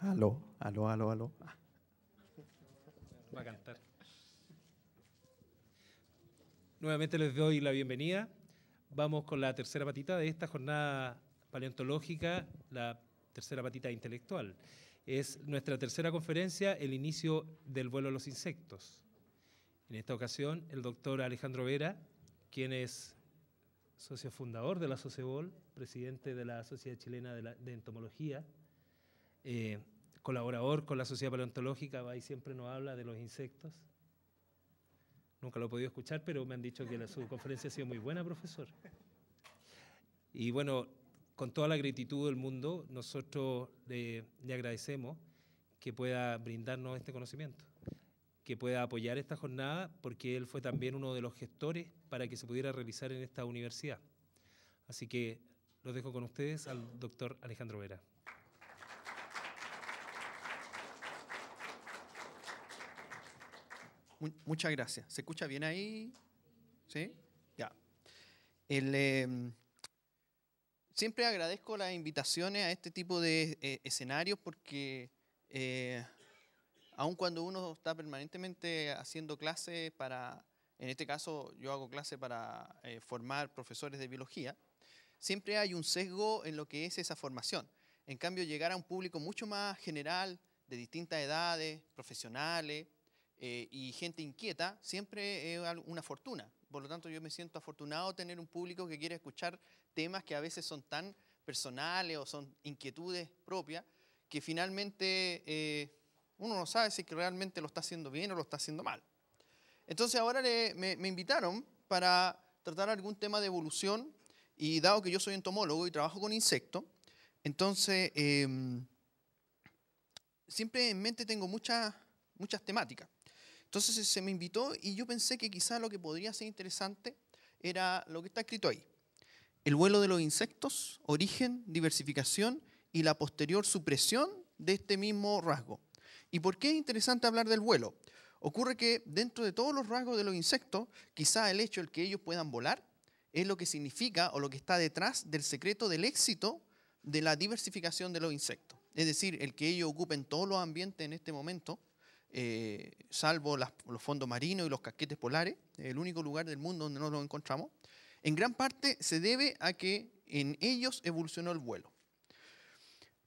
Aló, aló, aló, aló. Va a cantar. Nuevamente les doy la bienvenida. Vamos con la tercera patita de esta jornada paleontológica, la tercera patita intelectual. Es nuestra tercera conferencia, el inicio del vuelo de los insectos. En esta ocasión, el doctor Alejandro Vera, quien es socio fundador de la SOCEBOL, presidente de la Sociedad Chilena de Entomología, colaborador con la Sociedad Paleontológica, va y siempre nos habla de los insectos. Nunca lo he podido escuchar, pero me han dicho que su conferencia ha sido muy buena, profesor. Y bueno, con toda la gratitud del mundo, nosotros le agradecemos que pueda brindarnos este conocimiento, que pueda apoyar esta jornada, porque él fue también uno de los gestores para que se pudiera realizar en esta universidad. Así que los dejo con ustedes al doctor Alejandro Vera. Muchas gracias. ¿Se escucha bien ahí? ¿Sí? Ya. Siempre agradezco las invitaciones a este tipo de escenarios porque aun cuando uno está permanentemente haciendo clases en este caso yo hago clases para formar profesores de biología, siempre hay un sesgo en lo que es esa formación. En cambio, llegar a un público mucho más general, de distintas edades, profesionales, y gente inquieta, siempre es una fortuna. Por lo tanto, yo me siento afortunado de tener un público que quiere escuchar temas que a veces son tan personales o son inquietudes propias, que finalmente uno no sabe si realmente lo está haciendo bien o lo está haciendo mal. Entonces ahora me invitaron para tratar algún tema de evolución, y dado que yo soy entomólogo y trabajo con insectos, entonces siempre en mente tengo muchas temáticas. Entonces se me invitó y yo pensé que quizá lo que podría ser interesante era lo que está escrito ahí. El vuelo de los insectos, origen, diversificación y la posterior supresión de este mismo rasgo. ¿Y por qué es interesante hablar del vuelo? Ocurre que dentro de todos los rasgos de los insectos, quizá el hecho de que ellos puedan volar es lo que significa o lo que está detrás del secreto del éxito de la diversificación de los insectos. Es decir, el que ellos ocupen todos los ambientes en este momento, salvo los fondos marinos y los casquetes polares, el único lugar del mundo donde no los encontramos, en gran parte se debe a que en ellos evolucionó el vuelo.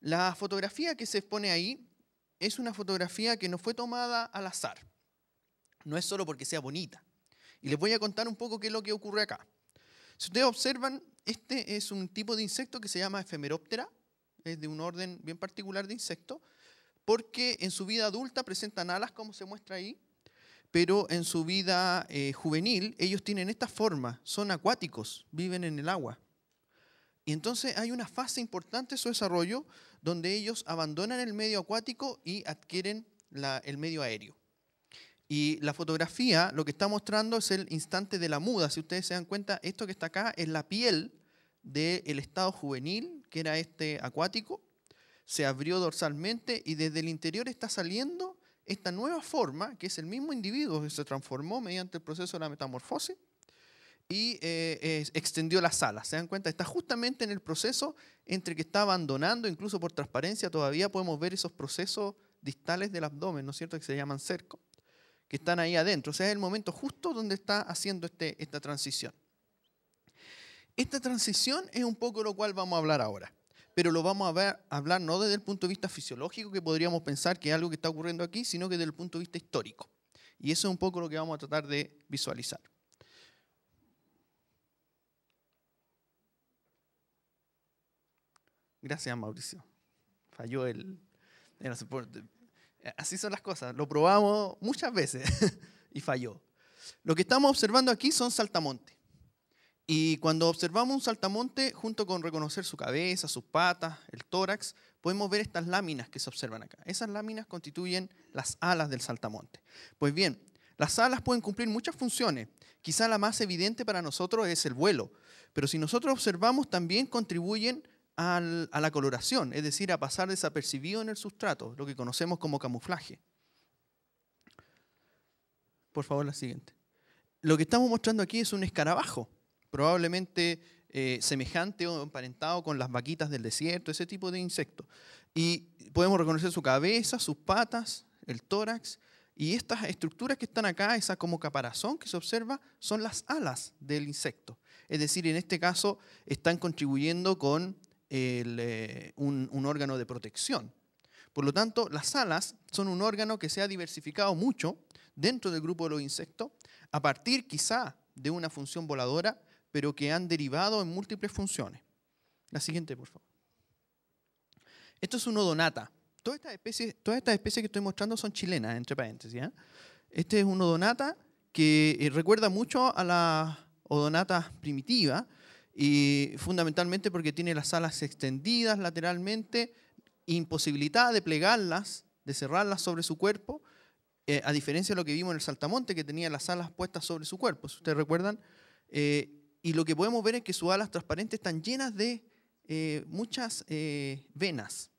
La fotografía que se expone ahí es una fotografía que no fue tomada al azar. No es solo porque sea bonita. Y les voy a contar un poco qué es lo que ocurre acá. Si ustedes observan, este es un tipo de insecto que se llama Ephemeroptera, es de un orden bien particular de insectos, porque en su vida adulta presentan alas, como se muestra ahí, pero en su vida juvenil ellos tienen esta forma, son acuáticos, viven en el agua. Y entonces hay una fase importante de su desarrollo donde ellos abandonan el medio acuático y adquieren el medio aéreo. Y la fotografía lo que está mostrando es el instante de la muda. Si ustedes se dan cuenta, esto que está acá es la piel del estado juvenil, que era este acuático. Se abrió dorsalmente y desde el interior está saliendo esta nueva forma, que es el mismo individuo que se transformó mediante el proceso de la metamorfosis y extendió las alas. ¿Se dan cuenta? Está justamente en el proceso entre que está abandonando, incluso por transparencia todavía podemos ver esos procesos distales del abdomen, ¿no es cierto?, que se llaman cerco, que están ahí adentro. O sea, es el momento justo donde está haciendo esta transición. Esta transición es un poco lo cual vamos a hablar ahora. Pero lo vamos a hablar no desde el punto de vista fisiológico, que podríamos pensar que es algo que está ocurriendo aquí, sino que desde el punto de vista histórico. Y eso es un poco lo que vamos a tratar de visualizar. Gracias, Mauricio. Falló el soporte. Así son las cosas. Lo probamos muchas veces y falló. Lo que estamos observando aquí son saltamontes. Y cuando observamos un saltamonte, junto con reconocer su cabeza, sus patas, el tórax, podemos ver estas láminas que se observan acá. Esas láminas constituyen las alas del saltamonte. Pues bien, las alas pueden cumplir muchas funciones. Quizá la más evidente para nosotros es el vuelo. Pero si nosotros observamos, también contribuyen a la coloración, es decir, a pasar desapercibido en el sustrato, lo que conocemos como camuflaje. Por favor, la siguiente. Lo que estamos mostrando aquí es un escarabajo, probablemente semejante o emparentado con las vaquitas del desierto, ese tipo de insectos. Y podemos reconocer su cabeza, sus patas, el tórax. Y estas estructuras que están acá, esa como caparazón que se observa, son las alas del insecto. Es decir, en este caso están contribuyendo con un órgano de protección. Por lo tanto, las alas son un órgano que se ha diversificado mucho dentro del grupo de los insectos, a partir quizá de una función voladora, pero que han derivado en múltiples funciones. La siguiente, por favor. Esto es un odonata. Todas estas especies que estoy mostrando son chilenas, entre paréntesis. Este es un odonata que recuerda mucho a la odonata primitiva, y fundamentalmente porque tiene las alas extendidas lateralmente, imposibilitada de plegarlas, de cerrarlas sobre su cuerpo, a diferencia de lo que vimos en el saltamonte, que tenía las alas puestas sobre su cuerpo, si ustedes recuerdan. Y lo que podemos ver es que sus alas transparentes están llenas de muchas venas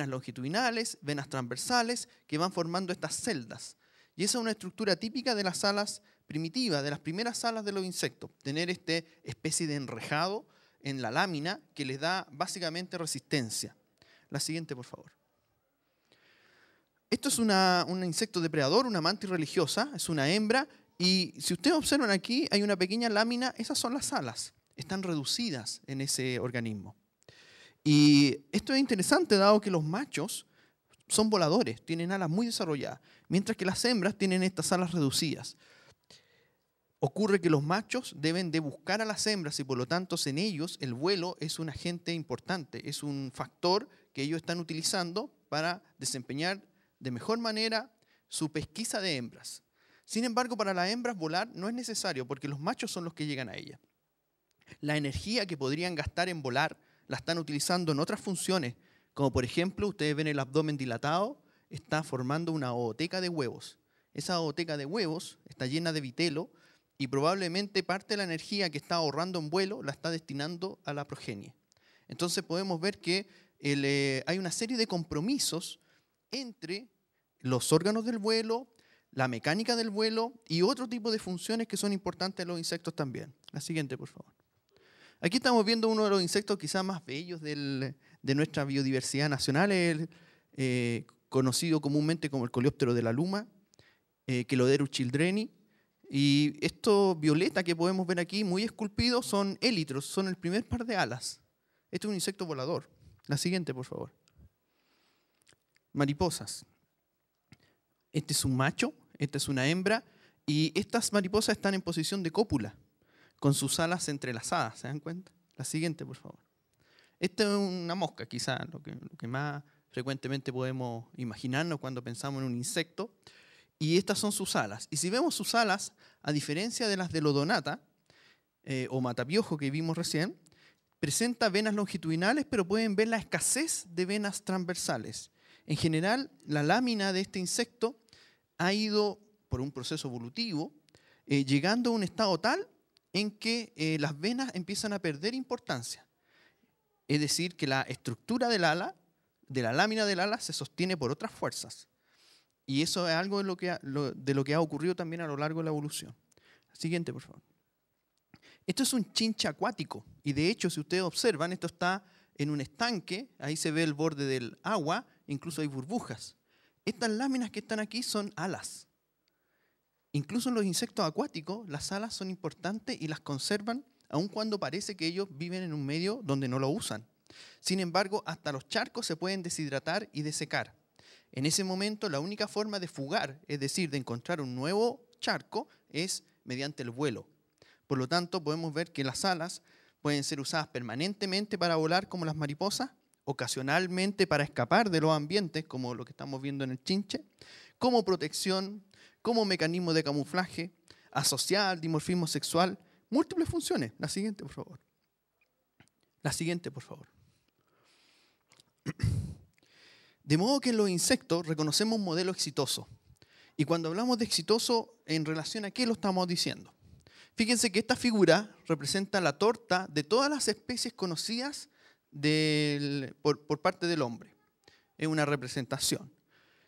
longitudinales, venas transversales, que van formando estas celdas. Y esa es una estructura típica de las alas primitivas, de las primeras alas de los insectos, tener esta especie de enrejado en la lámina que les da básicamente resistencia. La siguiente, por favor. Esto es un insecto depredador, una mantis religiosa, es una hembra, y si ustedes observan aquí, hay una pequeña lámina, esas son las alas, están reducidas en ese organismo. Y esto es interesante, dado que los machos son voladores, tienen alas muy desarrolladas, mientras que las hembras tienen estas alas reducidas. Ocurre que los machos deben de buscar a las hembras y por lo tanto en ellos el vuelo es un agente importante, es un factor que ellos están utilizando para desempeñar de mejor manera su pesquisa de hembras. Sin embargo, para las hembras volar no es necesario porque los machos son los que llegan a ella. La energía que podrían gastar en volar la están utilizando en otras funciones, como por ejemplo, ustedes ven el abdomen dilatado, está formando una ooteca de huevos. Esa ooteca de huevos está llena de vitelo y probablemente parte de la energía que está ahorrando en vuelo la está destinando a la progenie. Entonces podemos ver que hay una serie de compromisos entre los órganos del vuelo, la mecánica del vuelo y otro tipo de funciones que son importantes en los insectos también. La siguiente, por favor. Aquí estamos viendo uno de los insectos quizás más bellos de nuestra biodiversidad nacional, conocido comúnmente como el coleóptero de la luma, Queloderus childreni. Y estos violeta que podemos ver aquí, muy esculpidos, son élitros, son el primer par de alas. Este es un insecto volador. La siguiente, por favor. Mariposas. Este es un macho, esta es una hembra, y estas mariposas están en posición de cópula, con sus alas entrelazadas, ¿se dan cuenta? La siguiente, por favor. Esta es una mosca, quizás lo que más frecuentemente podemos imaginarnos cuando pensamos en un insecto. Y estas son sus alas. Y si vemos sus alas, a diferencia de las del odonata o matapiojo que vimos recién, presenta venas longitudinales, pero pueden ver la escasez de venas transversales. En general, la lámina de este insecto ha ido, por un proceso evolutivo, llegando a un estado tal en que las venas empiezan a perder importancia. Es decir, que la estructura del ala, de la lámina del ala, se sostiene por otras fuerzas. Y eso es algo de lo que ha ocurrido también a lo largo de la evolución. Siguiente, por favor. Esto es un chinche acuático. Y de hecho, si ustedes observan, esto está en un estanque. Ahí se ve el borde del agua. Incluso hay burbujas. Estas láminas que están aquí son alas. Incluso en los insectos acuáticos, las alas son importantes y las conservan, aun cuando parece que ellos viven en un medio donde no lo usan. Sin embargo, hasta los charcos se pueden deshidratar y desecar. En ese momento, la única forma de fugar, es decir, de encontrar un nuevo charco, es mediante el vuelo. Por lo tanto, podemos ver que las alas pueden ser usadas permanentemente para volar como las mariposas, ocasionalmente para escapar de los ambientes, como lo que estamos viendo en el chinche, como protección, como mecanismo de camuflaje, asociada al dimorfismo sexual, múltiples funciones. La siguiente, por favor. La siguiente, por favor. De modo que en los insectos reconocemos un modelo exitoso. Y cuando hablamos de exitoso, ¿en relación a qué lo estamos diciendo? Fíjense que esta figura representa la torta de todas las especies conocidas por parte del hombre. Es una representación.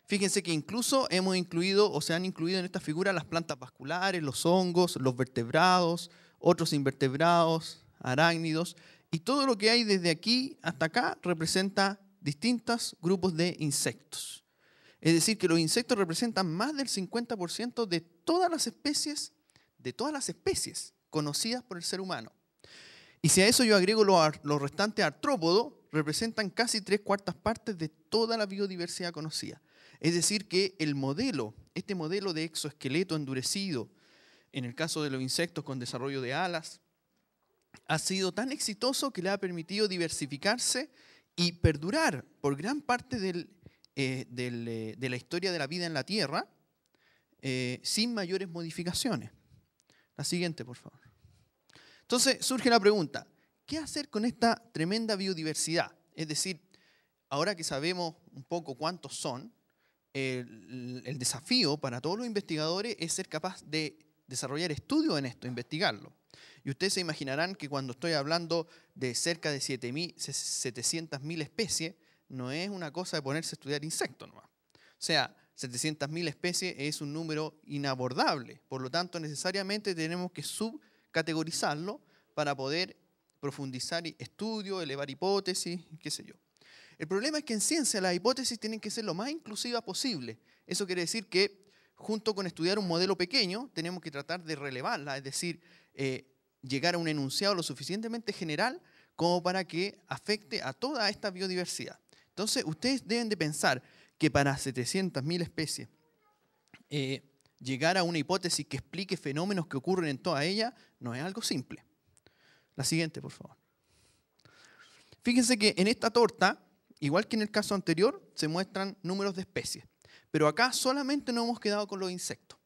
Fíjense que incluso hemos incluido o se han incluido en esta figura las plantas vasculares, los hongos, los vertebrados, otros invertebrados, arácnidos. Y todo lo que hay desde aquí hasta acá representa distintos grupos de insectos. Es decir, que los insectos representan más del 50% de todas las especies conocidas por el ser humano. Y si a eso yo agrego los restantes artrópodos, representan casi 3/4 partes de toda la biodiversidad conocida. Es decir, que este modelo de exoesqueleto endurecido, en el caso de los insectos con desarrollo de alas, ha sido tan exitoso que le ha permitido diversificarse y perdurar por gran parte de la historia de la vida en la Tierra sin mayores modificaciones. La siguiente, por favor. Entonces surge la pregunta, ¿qué hacer con esta tremenda biodiversidad? Es decir, ahora que sabemos un poco cuántos son, el desafío para todos los investigadores es ser capaz de desarrollar estudios en esto, investigarlo. Y ustedes se imaginarán que cuando estoy hablando de cerca de 700.000 especies, no es una cosa de ponerse a estudiar insectos nomás. O sea, 700.000 especies es un número inabordable. Por lo tanto, necesariamente tenemos que subcategorizarlo para poder profundizar estudios, elevar hipótesis, qué sé yo. El problema es que en ciencia las hipótesis tienen que ser lo más inclusivas posible. Eso quiere decir que junto con estudiar un modelo pequeño, tenemos que tratar de relevarla, es decir, llegar a un enunciado lo suficientemente general como para que afecte a toda esta biodiversidad. Entonces, ustedes deben de pensar que para 700.000 especies, llegar a una hipótesis que explique fenómenos que ocurren en toda ella no es algo simple. La siguiente, por favor. Fíjense que en esta torta, igual que en el caso anterior, se muestran números de especies. Pero acá solamente nos hemos quedado con los insectos.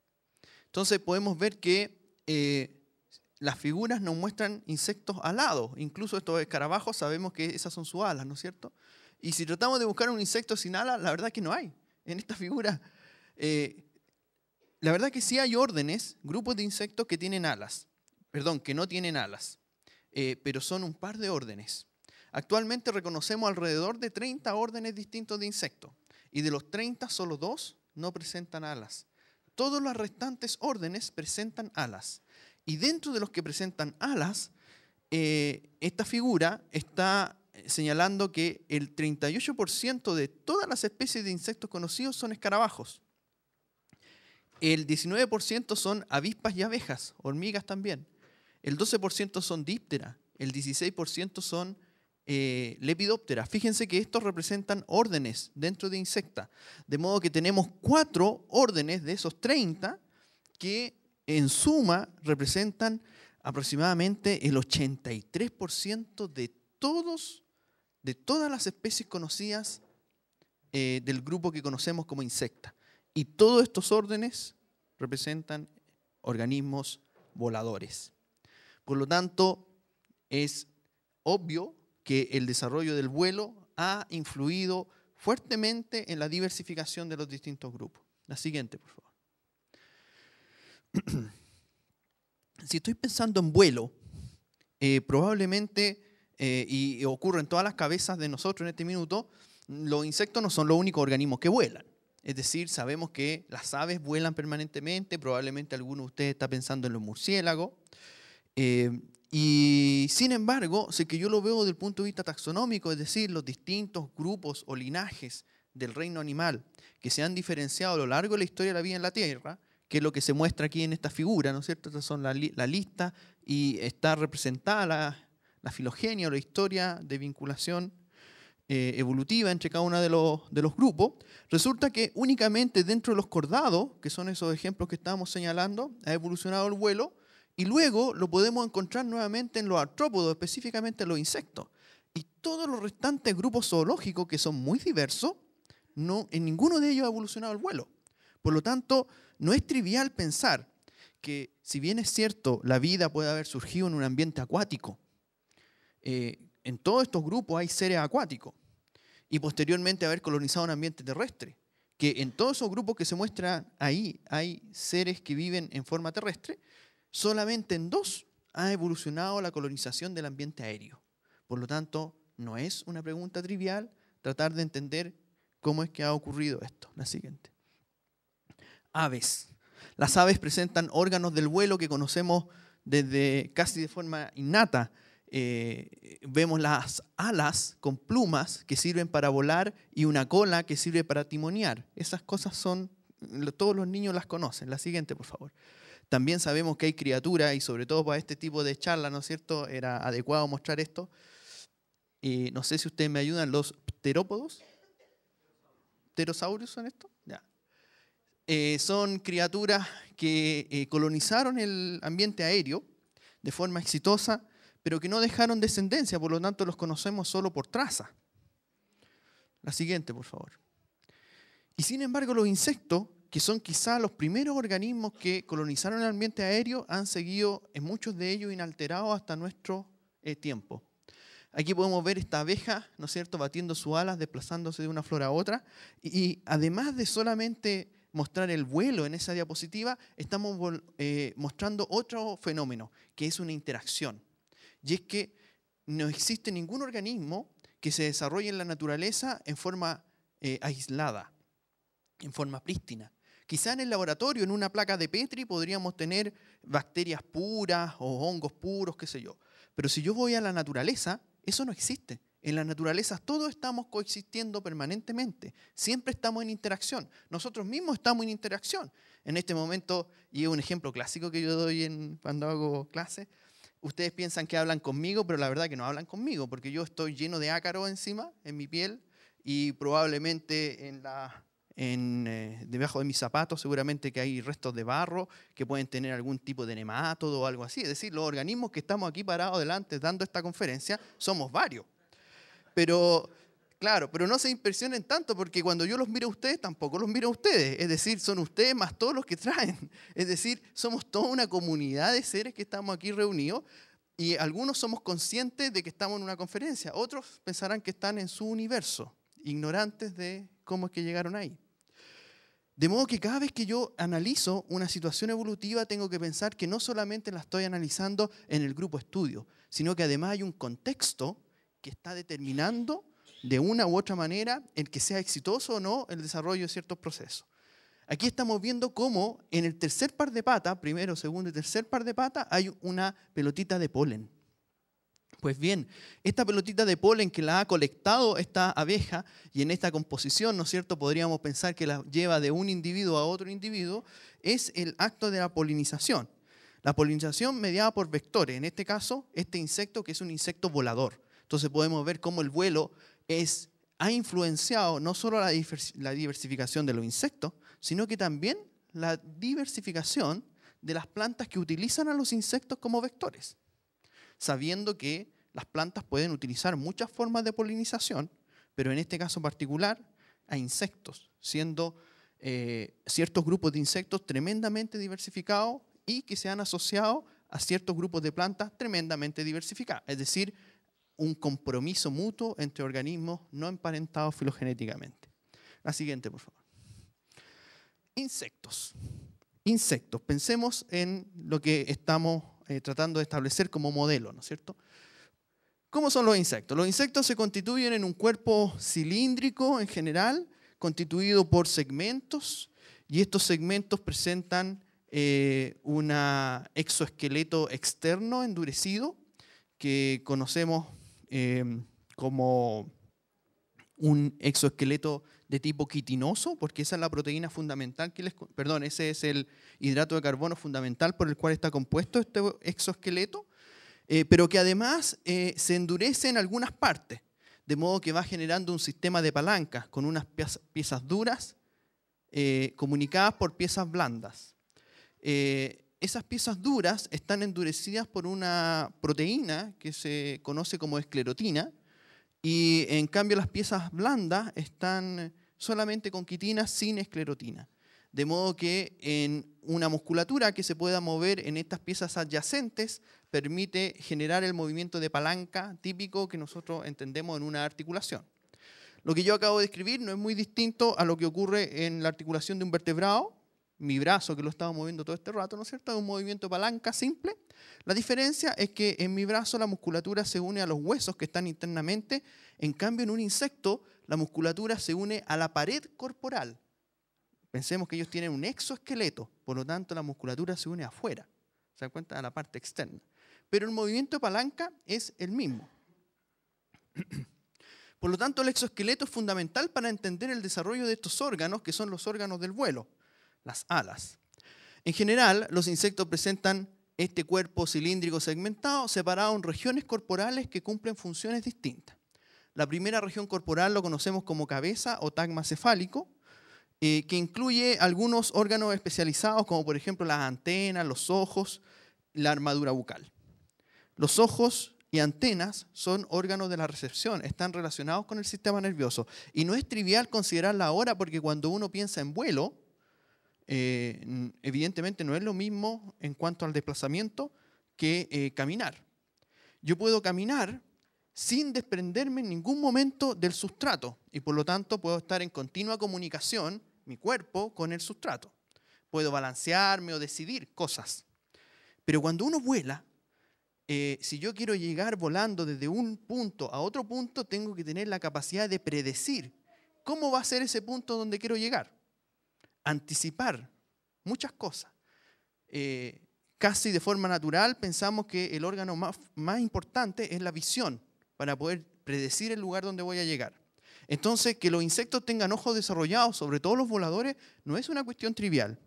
Entonces podemos ver que las figuras nos muestran insectos alados. Incluso estos escarabajos sabemos que esas son sus alas, ¿no es cierto? Y si tratamos de buscar un insecto sin alas, la verdad es que no hay en esta figura. La verdad es que sí hay grupos de insectos que tienen alas. Perdón, que no tienen alas. Pero son un par de órdenes. Actualmente reconocemos alrededor de 30 órdenes distintos de insectos. Y de los 30, solo 2 no presentan alas. Todos los restantes órdenes presentan alas. Y dentro de los que presentan alas, esta figura está señalando que el 38% de todas las especies de insectos conocidos son escarabajos. El 19% son avispas y abejas, hormigas también. El 12% son dípteras. El 16% son lepidópteras. Fíjense que estos representan órdenes dentro de insecta. De modo que tenemos 4 órdenes de esos 30 que en suma representan aproximadamente el 83% de todas las especies conocidas del grupo que conocemos como insecta. Y todos estos órdenes representan organismos voladores. Por lo tanto, es obvio que el desarrollo del vuelo ha influido fuertemente en la diversificación de los distintos grupos. La siguiente, por favor. Si estoy pensando en vuelo, probablemente, y ocurre en todas las cabezas de nosotros en este minuto, los insectos no son los únicos organismos que vuelan. Es decir, sabemos que las aves vuelan permanentemente, probablemente alguno de ustedes está pensando en los murciélagos. Y sin embargo, sé que yo lo veo desde el punto de vista taxonómico, es decir, los distintos grupos o linajes del reino animal que se han diferenciado a lo largo de la historia de la vida en la Tierra, que es lo que se muestra aquí en esta figura, ¿no es cierto? Estas son la lista y está representada la filogenia o la historia de vinculación evolutiva entre cada uno de los grupos. Resulta que únicamente dentro de los cordados, que son esos ejemplos que estábamos señalando, ha evolucionado el vuelo. Y luego lo podemos encontrar nuevamente en los artrópodos, específicamente en los insectos. Y todos los restantes grupos zoológicos, que son muy diversos, en ninguno de ellos ha evolucionado el vuelo. Por lo tanto, no es trivial pensar que, si bien es cierto, la vida puede haber surgido en un ambiente acuático, en todos estos grupos hay seres acuáticos. Y posteriormente haber colonizado un ambiente terrestre. Que en todos esos grupos que se muestran ahí hay seres que viven en forma terrestre. Solamente en 2 ha evolucionado la colonización del ambiente aéreo. Por lo tanto, no es una pregunta trivial tratar de entender cómo es que ha ocurrido esto. La siguiente. Aves. Las aves presentan órganos del vuelo que conocemos desde casi de forma innata. vemos las alas con plumas que sirven para volar y una cola que sirve para timonear. Esas cosas todos los niños las conocen. La siguiente, por favor. También sabemos que hay criaturas, y sobre todo para este tipo de charla, ¿no es cierto?, era adecuado mostrar esto. No sé si ustedes me ayudan, los pterópodos. ¿Pterosaurios son estos? Ya. Son criaturas que colonizaron el ambiente aéreo de forma exitosa, pero que no dejaron descendencia, por lo tanto los conocemos solo por traza. La siguiente, por favor. Y sin embargo, los insectos, que son quizás los primeros organismos que colonizaron el ambiente aéreo, han seguido en muchos de ellos inalterados hasta nuestro tiempo. Aquí podemos ver esta abeja, ¿no es cierto?, batiendo sus alas, desplazándose de una flor a otra. Y además de solamente mostrar el vuelo en esa diapositiva, estamos mostrando otro fenómeno, que es una interacción. Y es que no existe ningún organismo que se desarrolle en la naturaleza en forma aislada, en forma prístina. Quizá en el laboratorio, en una placa de Petri, podríamos tener bacterias puras o hongos puros, qué sé yo. Pero si yo voy a la naturaleza, eso no existe. En la naturaleza todos estamos coexistiendo permanentemente. Siempre estamos en interacción. Nosotros mismos estamos en interacción. En este momento, y es un ejemplo clásico que yo doy cuando hago clase, ustedes piensan que hablan conmigo, pero la verdad que no hablan conmigo, porque yo estoy lleno de ácaros encima, en mi piel, y probablemente debajo de mis zapatos seguramente que hay restos de barro que pueden tener algún tipo de nemátodo o algo así. Es decir, los organismos que estamos aquí parados delante dando esta conferencia somos varios. Pero, claro, pero no se impresionen tanto porque cuando yo los miro a ustedes, tampoco los miro a ustedes. Es decir, son ustedes más todos los que traen. Es decir, somos toda una comunidad de seres que estamos aquí reunidos y algunos somos conscientes de que estamos en una conferencia. Otros pensarán que están en su universo, ignorantes de cómo es que llegaron ahí. De modo que cada vez que yo analizo una situación evolutiva, tengo que pensar que no solamente la estoy analizando en el grupo estudio, sino que además hay un contexto que está determinando de una u otra manera el que sea exitoso o no el desarrollo de ciertos procesos. Aquí estamos viendo cómo en el tercer par de patas, primero, segundo y tercer par de patas, hay una pelotita de polen. Pues bien, esta pelotita de polen que la ha colectado esta abeja y en esta composición, ¿no es cierto?, podríamos pensar que la lleva de un individuo a otro individuo, es el acto de la polinización. La polinización mediada por vectores, en este caso, este insecto que es un insecto volador. Entonces podemos ver cómo el vuelo ha influenciado no solo la diversificación de los insectos, sino que también la diversificación de las plantas que utilizan a los insectos como vectores, sabiendo que las plantas pueden utilizar muchas formas de polinización, pero en este caso particular a insectos, siendo ciertos grupos de insectos tremendamente diversificados y que se han asociado a ciertos grupos de plantas tremendamente diversificadas, es decir, un compromiso mutuo entre organismos no emparentados filogenéticamente. La siguiente, por favor. Insectos. Insectos. Pensemos en lo que estamos tratando de establecer como modelo, ¿no es cierto? ¿Cómo son los insectos? Los insectos se constituyen en un cuerpo cilíndrico en general, constituido por segmentos, y estos segmentos presentan un exoesqueleto externo endurecido, que conocemos como un exoesqueleto de tipo quitinoso, porque esa es la proteína fundamental ese es el hidrato de carbono fundamental por el cual está compuesto este exoesqueleto, pero que además se endurece en algunas partes, de modo que va generando un sistema de palancas con unas piezas duras comunicadas por piezas blandas. Esas piezas duras están endurecidas por una proteína que se conoce como esclerotina, y en cambio las piezas blandas están solamente con quitina sin esclerotina. De modo que en una musculatura que se pueda mover en estas piezas adyacentes permite generar el movimiento de palanca típico que nosotros entendemos en una articulación. Lo que yo acabo de describir no es muy distinto a lo que ocurre en la articulación de un vertebrado. Mi brazo, que lo estaba moviendo todo este rato, ¿no es cierto?, es un movimiento de palanca simple. La diferencia es que en mi brazo la musculatura se une a los huesos que están internamente. En cambio, en un insecto, la musculatura se une a la pared corporal. Pensemos que ellos tienen un exoesqueleto, por lo tanto la musculatura se une afuera. ¿Se dan cuenta? A la parte externa. Pero el movimiento de palanca es el mismo. Por lo tanto, el exoesqueleto es fundamental para entender el desarrollo de estos órganos, que son los órganos del vuelo, las alas. En general, los insectos presentan este cuerpo cilíndrico segmentado, separado en regiones corporales que cumplen funciones distintas. La primera región corporal lo conocemos como cabeza o tagma cefálico, que incluye algunos órganos especializados, como por ejemplo las antenas, los ojos, la armadura bucal. Los ojos y antenas son órganos de la recepción, están relacionados con el sistema nervioso. Y no es trivial considerarla ahora porque cuando uno piensa en vuelo, evidentemente no es lo mismo en cuanto al desplazamiento que caminar. Yo puedo caminar sin desprenderme en ningún momento del sustrato y por lo tanto puedo estar en continua comunicación, mi cuerpo, con el sustrato. Puedo balancearme o decidir cosas. Pero cuando uno vuela, si yo quiero llegar volando desde un punto a otro punto, tengo que tener la capacidad de predecir cómo va a ser ese punto donde quiero llegar. Anticipar muchas cosas. Casi de forma natural pensamos que el órgano más importante es la visión para poder predecir el lugar donde voy a llegar. Entonces, que los insectos tengan ojos desarrollados, sobre todo los voladores, no es una cuestión trivial.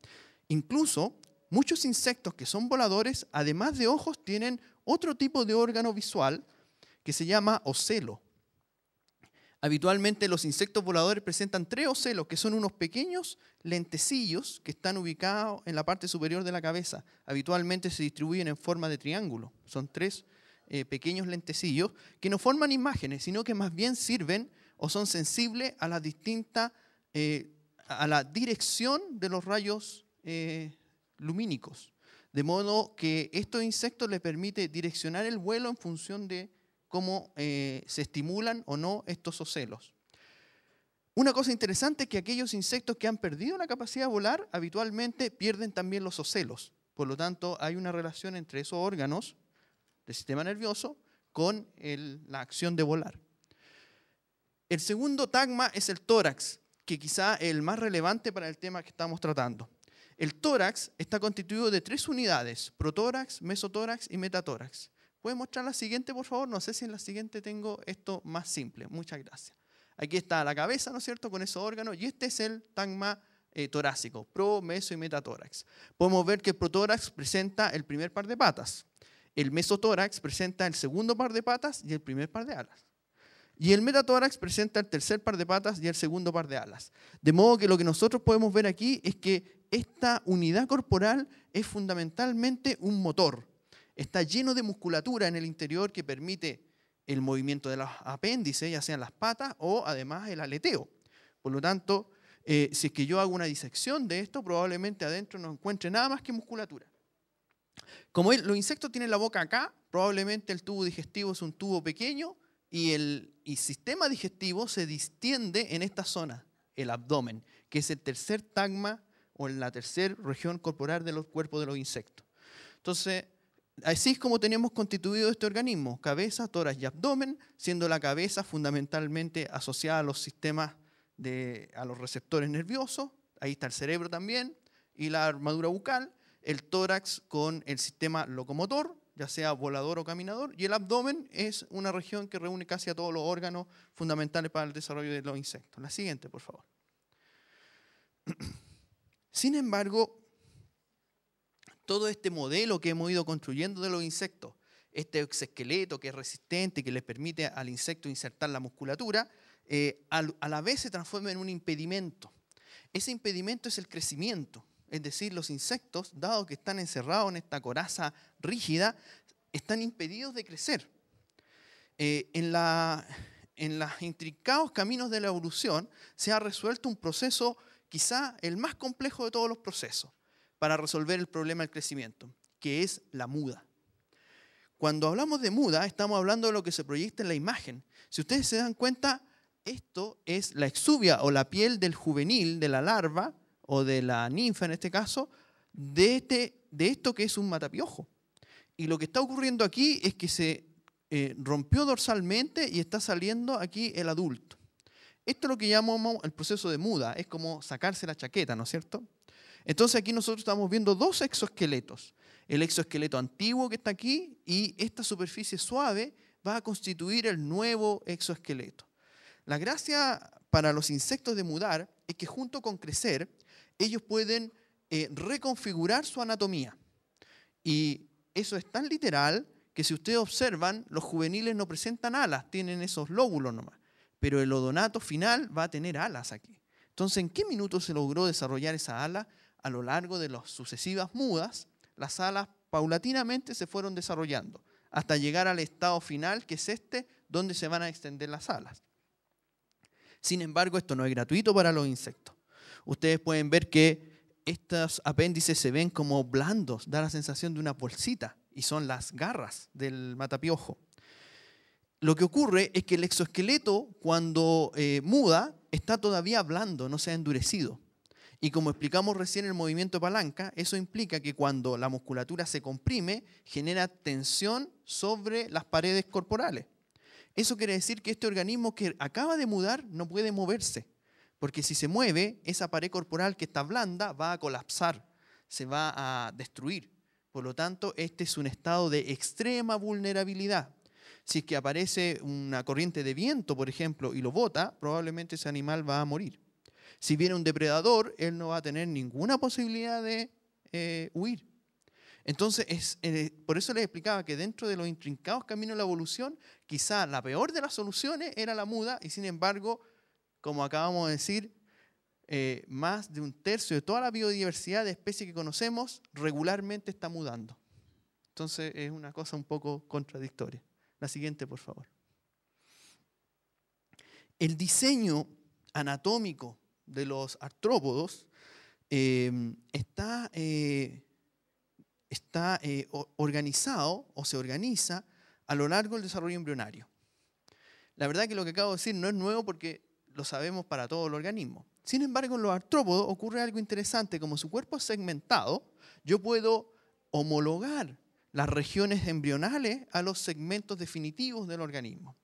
Incluso, muchos insectos que son voladores, además de ojos, tienen otro tipo de órgano visual que se llama ocelo. Habitualmente los insectos voladores presentan 3 ocelos, que son unos pequeños lentecillos que están ubicados en la parte superior de la cabeza. Habitualmente se distribuyen en forma de triángulo. Son 3 pequeños lentecillos que no forman imágenes, sino que más bien sirven o son sensibles a la dirección de los rayos lumínicos. De modo que estos insectos les permite direccionar el vuelo en función de cómo se estimulan o no estos ocelos. Una cosa interesante es que aquellos insectos que han perdido la capacidad de volar habitualmente pierden también los ocelos. Por lo tanto, hay una relación entre esos órganos del sistema nervioso con la acción de volar. El segundo tagma es el tórax, que quizá es el más relevante para el tema que estamos tratando. El tórax está constituido de 3 unidades: protórax, mesotórax y metatórax. ¿Puedes mostrar la siguiente, por favor? No sé si en la siguiente tengo esto más simple. Muchas gracias. Aquí está la cabeza, ¿no es cierto?, con esos órganos, y este es el tagma torácico, pro, meso y metatórax. Podemos ver que el protórax presenta el primer par de patas, el mesotórax presenta el segundo par de patas y el primer par de alas. Y el metatórax presenta el tercer par de patas y el segundo par de alas. De modo que lo que nosotros podemos ver aquí es que esta unidad corporal es fundamentalmente un motor. Está lleno de musculatura en el interior que permite el movimiento de los apéndices, ya sean las patas o además el aleteo. Por lo tanto, si es que yo hago una disección de esto, probablemente adentro no encuentre nada más que musculatura. Como los insectos tienen la boca acá, probablemente el tubo digestivo es un tubo pequeño y el sistema digestivo se distiende en esta zona, el abdomen, que es el tercer tagma o la tercera región corporal de los cuerpos de los insectos. Entonces, así es como tenemos constituido este organismo: cabeza, tórax y abdomen, siendo la cabeza fundamentalmente asociada a los sistemas a los receptores nerviosos, ahí está el cerebro también, y la armadura bucal, el tórax con el sistema locomotor, ya sea volador o caminador, y el abdomen es una región que reúne casi a todos los órganos fundamentales para el desarrollo de los insectos. La siguiente, por favor. Sin embargo, todo este modelo que hemos ido construyendo de los insectos, este exoesqueleto que es resistente y que les permite al insecto insertar la musculatura, a la vez se transforma en un impedimento. Ese impedimento es el crecimiento. Es decir, los insectos, dado que están encerrados en esta coraza rígida, están impedidos de crecer. En los intrincados caminos de la evolución se ha resuelto un proceso, quizá el más complejo de todos los procesos, para resolver el problema del crecimiento, que es la muda. Cuando hablamos de muda, estamos hablando de lo que se proyecta en la imagen. Si ustedes se dan cuenta, esto es la exuvia o la piel del juvenil, de la larva, o de la ninfa en este caso, de esto que es un matapiojo. Y lo que está ocurriendo aquí es que se rompió dorsalmente y está saliendo aquí el adulto. Esto es lo que llamamos el proceso de muda, es como sacarse la chaqueta, ¿no es cierto? Entonces aquí nosotros estamos viendo dos exoesqueletos. El exoesqueleto antiguo que está aquí y esta superficie suave va a constituir el nuevo exoesqueleto. La gracia para los insectos de mudar es que junto con crecer, ellos pueden reconfigurar su anatomía. Y eso es tan literal que si ustedes observan, los juveniles no presentan alas, tienen esos lóbulos nomás. Pero el odonato final va a tener alas aquí. Entonces, ¿en qué minuto se logró desarrollar esa ala? A lo largo de las sucesivas mudas, las alas paulatinamente se fueron desarrollando hasta llegar al estado final, que es este, donde se van a extender las alas. Sin embargo, esto no es gratuito para los insectos. Ustedes pueden ver que estos apéndices se ven como blandos, da la sensación de una bolsita, y son las garras del matapiojo. Lo que ocurre es que el exoesqueleto, cuando muda, está todavía blando, no se ha endurecido. Y como explicamos recién en el movimiento de palanca, eso implica que cuando la musculatura se comprime, genera tensión sobre las paredes corporales. Eso quiere decir que este organismo que acaba de mudar no puede moverse, porque si se mueve, esa pared corporal que está blanda va a colapsar, se va a destruir. Por lo tanto, este es un estado de extrema vulnerabilidad. Si es que aparece una corriente de viento, por ejemplo, y lo bota, probablemente ese animal va a morir. Si viene un depredador, él no va a tener ninguna posibilidad de huir. Entonces, por eso les explicaba que dentro de los intrincados caminos de la evolución, quizá la peor de las soluciones era la muda, y sin embargo, como acabamos de decir, más de un tercio de toda la biodiversidad de especies que conocemos regularmente está mudando. Entonces, es una cosa un poco contradictoria. La siguiente, por favor. El diseño anatómico de los artrópodos está organizado o se organiza a lo largo del desarrollo embrionario. La verdad que lo que acabo de decir no es nuevo porque lo sabemos para todo el organismo. Sin embargo, en los artrópodos ocurre algo interesante. Como su cuerpo es segmentado, yo puedo homologar las regiones embrionales a los segmentos definitivos del organismo.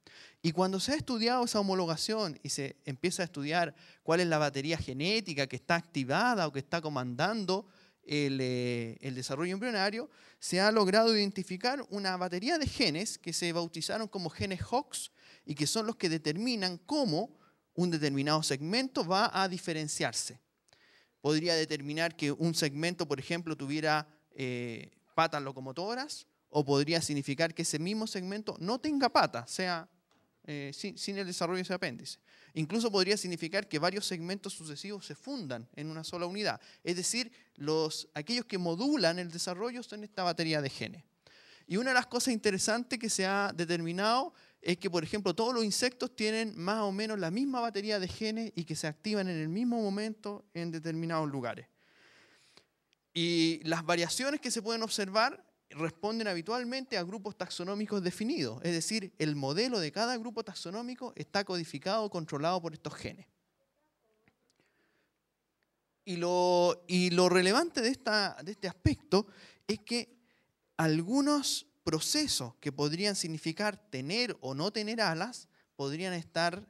Y cuando se ha estudiado esa homologación y se empieza a estudiar cuál es la batería genética que está activada o que está comandando el desarrollo embrionario, se ha logrado identificar una batería de genes que se bautizaron como genes Hox y que son los que determinan cómo un determinado segmento va a diferenciarse. Podría determinar que un segmento, por ejemplo, tuviera patas locomotoras, o podría significar que ese mismo segmento no tenga patas, sea sin el desarrollo de ese apéndice. Incluso podría significar que varios segmentos sucesivos se fundan en una sola unidad. Es decir, aquellos que modulan el desarrollo son esta batería de genes. Y una de las cosas interesantes que se ha determinado es que, por ejemplo, todos los insectos tienen más o menos la misma batería de genes y que se activan en el mismo momento en determinados lugares. Y las variaciones que se pueden observar responden habitualmente a grupos taxonómicos definidos. Es decir, el modelo de cada grupo taxonómico está codificado o controlado por estos genes. Y lo relevante de este aspecto es que algunos procesos que podrían significar tener o no tener alas podrían estar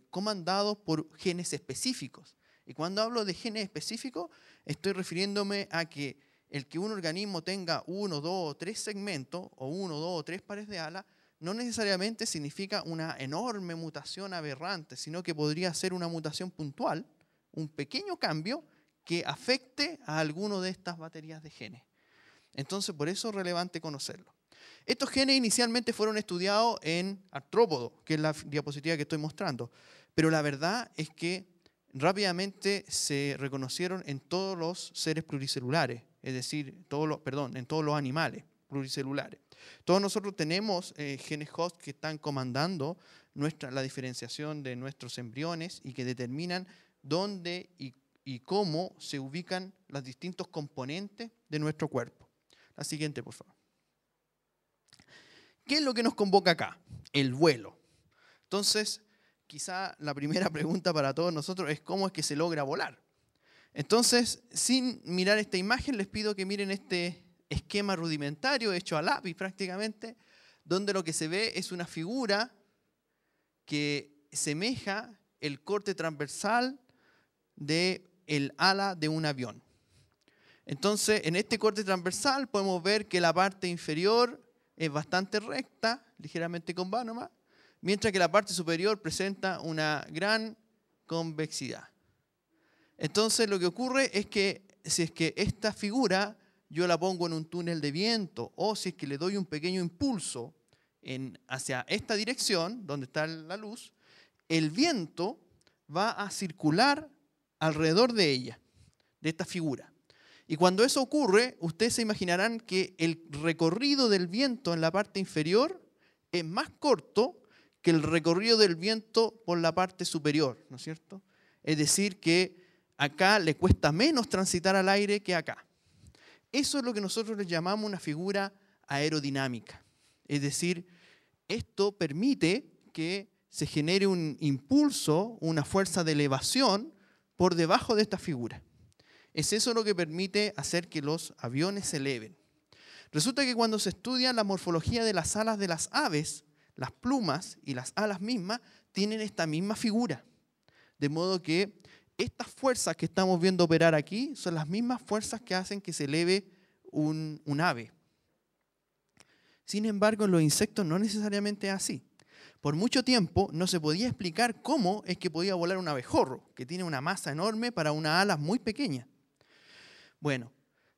comandados por genes específicos. Y cuando hablo de genes específicos, estoy refiriéndome a que el que un organismo tenga 1, 2 o 3 segmentos, o 1, 2 o 3 pares de alas, no necesariamente significa una enorme mutación aberrante, sino que podría ser una mutación puntual, un pequeño cambio que afecte a alguno de estas baterías de genes. Entonces, por eso es relevante conocerlo. Estos genes inicialmente fueron estudiados en artrópodos, que es la diapositiva que estoy mostrando, pero la verdad es que rápidamente se reconocieron en todos los seres pluricelulares, es decir, en todos los animales pluricelulares. Todos nosotros tenemos genes host que están comandando la diferenciación de nuestros embriones y que determinan dónde y cómo se ubican los distintos componentes de nuestro cuerpo. La siguiente, por favor. ¿Qué es lo que nos convoca acá? El vuelo. Entonces, quizá la primera pregunta para todos nosotros es ¿cómo es que se logra volar? Entonces, sin mirar esta imagen, les pido que miren este esquema rudimentario hecho a lápiz prácticamente, donde lo que se ve es una figura que semeja el corte transversal del ala de un avión. Entonces, en este corte transversal podemos ver que la parte inferior es bastante recta, ligeramente concava nomás, mientras que la parte superior presenta una gran convexidad. Entonces, lo que ocurre es que si es que esta figura yo la pongo en un túnel de viento o si es que le doy un pequeño impulso hacia esta dirección, donde está la luz, el viento va a circular alrededor de ella, de esta figura. Y cuando eso ocurre, ustedes se imaginarán que el recorrido del viento en la parte inferior es más corto que el recorrido del viento por la parte superior, ¿no es cierto? Es decir, que acá le cuesta menos transitar al aire que acá. Eso es lo que nosotros le llamamos una figura aerodinámica. Es decir, esto permite que se genere un impulso, una fuerza de elevación por debajo de esta figura. Es eso lo que permite hacer que los aviones se eleven. Resulta que cuando se estudia la morfología de las alas de las aves, las plumas y las alas mismas tienen esta misma figura. De modo que estas fuerzas que estamos viendo operar aquí son las mismas fuerzas que hacen que se eleve un ave. Sin embargo, en los insectos no necesariamente es así. Por mucho tiempo no se podía explicar cómo es que podía volar un abejorro, que tiene una masa enorme para unas alas muy pequeñas. Bueno,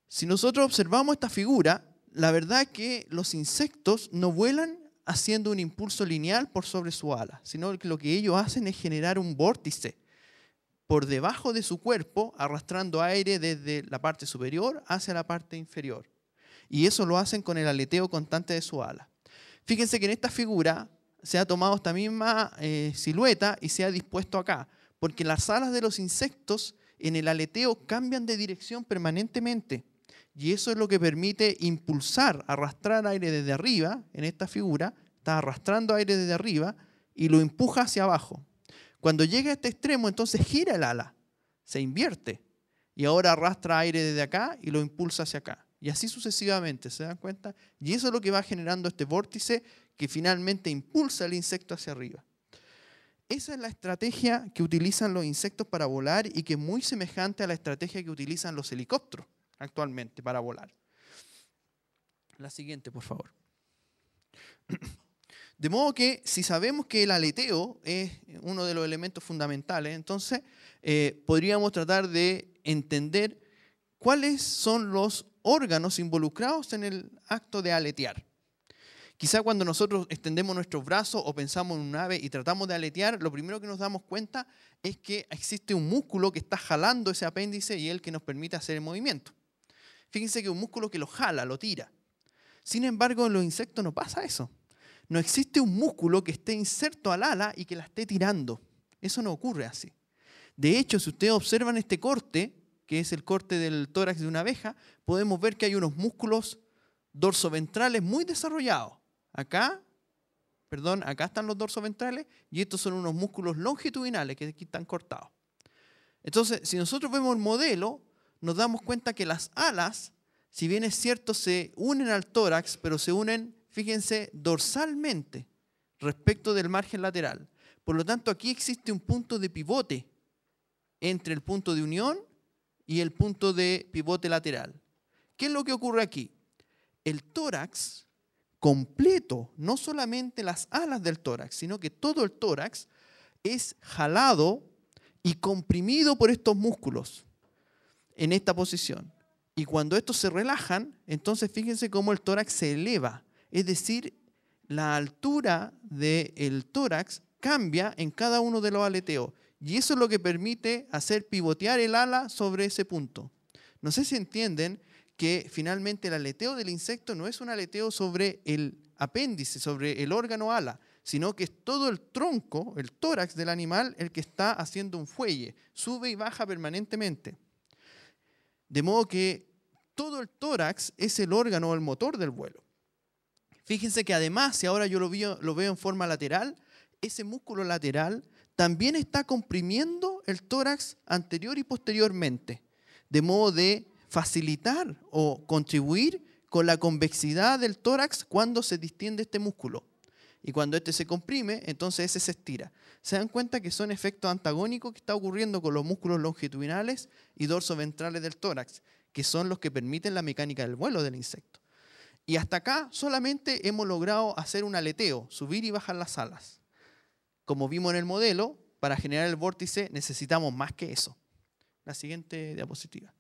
si nosotros observamos esta figura, la verdad es que los insectos no vuelan haciendo un impulso lineal por sobre su ala, sino que lo que ellos hacen es generar un vórtice por debajo de su cuerpo, arrastrando aire desde la parte superior hacia la parte inferior. Y eso lo hacen con el aleteo constante de su ala. Fíjense que en esta figura se ha tomado esta misma silueta y se ha dispuesto acá, porque las alas de los insectos en el aleteo cambian de dirección permanentemente. Y eso es lo que permite impulsar, arrastrar aire desde arriba, en esta figura, está arrastrando aire desde arriba y lo empuja hacia abajo. Cuando llega a este extremo, entonces gira el ala, se invierte y ahora arrastra aire desde acá y lo impulsa hacia acá. Y así sucesivamente, ¿se dan cuenta? Y eso es lo que va generando este vórtice que finalmente impulsa al insecto hacia arriba. Esa es la estrategia que utilizan los insectos para volar y que es muy semejante a la estrategia que utilizan los helicópteros actualmente para volar. La siguiente, por favor. De modo que si sabemos que el aleteo es uno de los elementos fundamentales, entonces podríamos tratar de entender cuáles son los órganos involucrados en el acto de aletear. Quizá cuando nosotros extendemos nuestros brazos o pensamos en un ave y tratamos de aletear, lo primero que nos damos cuenta es que existe un músculo que está jalando ese apéndice y es el que nos permite hacer el movimiento. Fíjense que es un músculo que lo jala, lo tira. Sin embargo, en los insectos no pasa eso. No existe un músculo que esté inserto al ala y que la esté tirando. Eso no ocurre así. De hecho, si ustedes observan este corte, que es el corte del tórax de una abeja, podemos ver que hay unos músculos dorsoventrales muy desarrollados. Acá están los dorsoventrales y estos son unos músculos longitudinales que aquí están cortados. Entonces, si nosotros vemos el modelo, nos damos cuenta que las alas, si bien es cierto, se unen al tórax, pero se unen, fíjense, dorsalmente respecto del margen lateral. Por lo tanto, aquí existe un punto de pivote entre el punto de unión y el punto de pivote lateral. ¿Qué es lo que ocurre aquí? El tórax completo, no solamente las alas del tórax, sino que todo el tórax es jalado y comprimido por estos músculos en esta posición. Y cuando estos se relajan, entonces fíjense cómo el tórax se eleva. Es decir, la altura del tórax cambia en cada uno de los aleteos. Y eso es lo que permite hacer pivotear el ala sobre ese punto. No sé si entienden que finalmente el aleteo del insecto no es un aleteo sobre el apéndice, sobre el órgano ala, sino que es todo el tronco, el tórax del animal, el que está haciendo un fuelle. Sube y baja permanentemente. De modo que todo el tórax es el órgano o el motor del vuelo. Fíjense que además, si ahora yo lo veo en forma lateral, ese músculo lateral también está comprimiendo el tórax anterior y posteriormente, de modo de facilitar o contribuir con la convexidad del tórax cuando se distiende este músculo. Y cuando este se comprime, entonces ese se estira. Se dan cuenta que son efectos antagónicos que está ocurriendo con los músculos longitudinales y dorsoventrales del tórax, que son los que permiten la mecánica del vuelo del insecto. Y hasta acá solamente hemos logrado hacer un aleteo, subir y bajar las alas. Como vimos en el modelo, para generar el vórtice necesitamos más que eso. La siguiente diapositiva.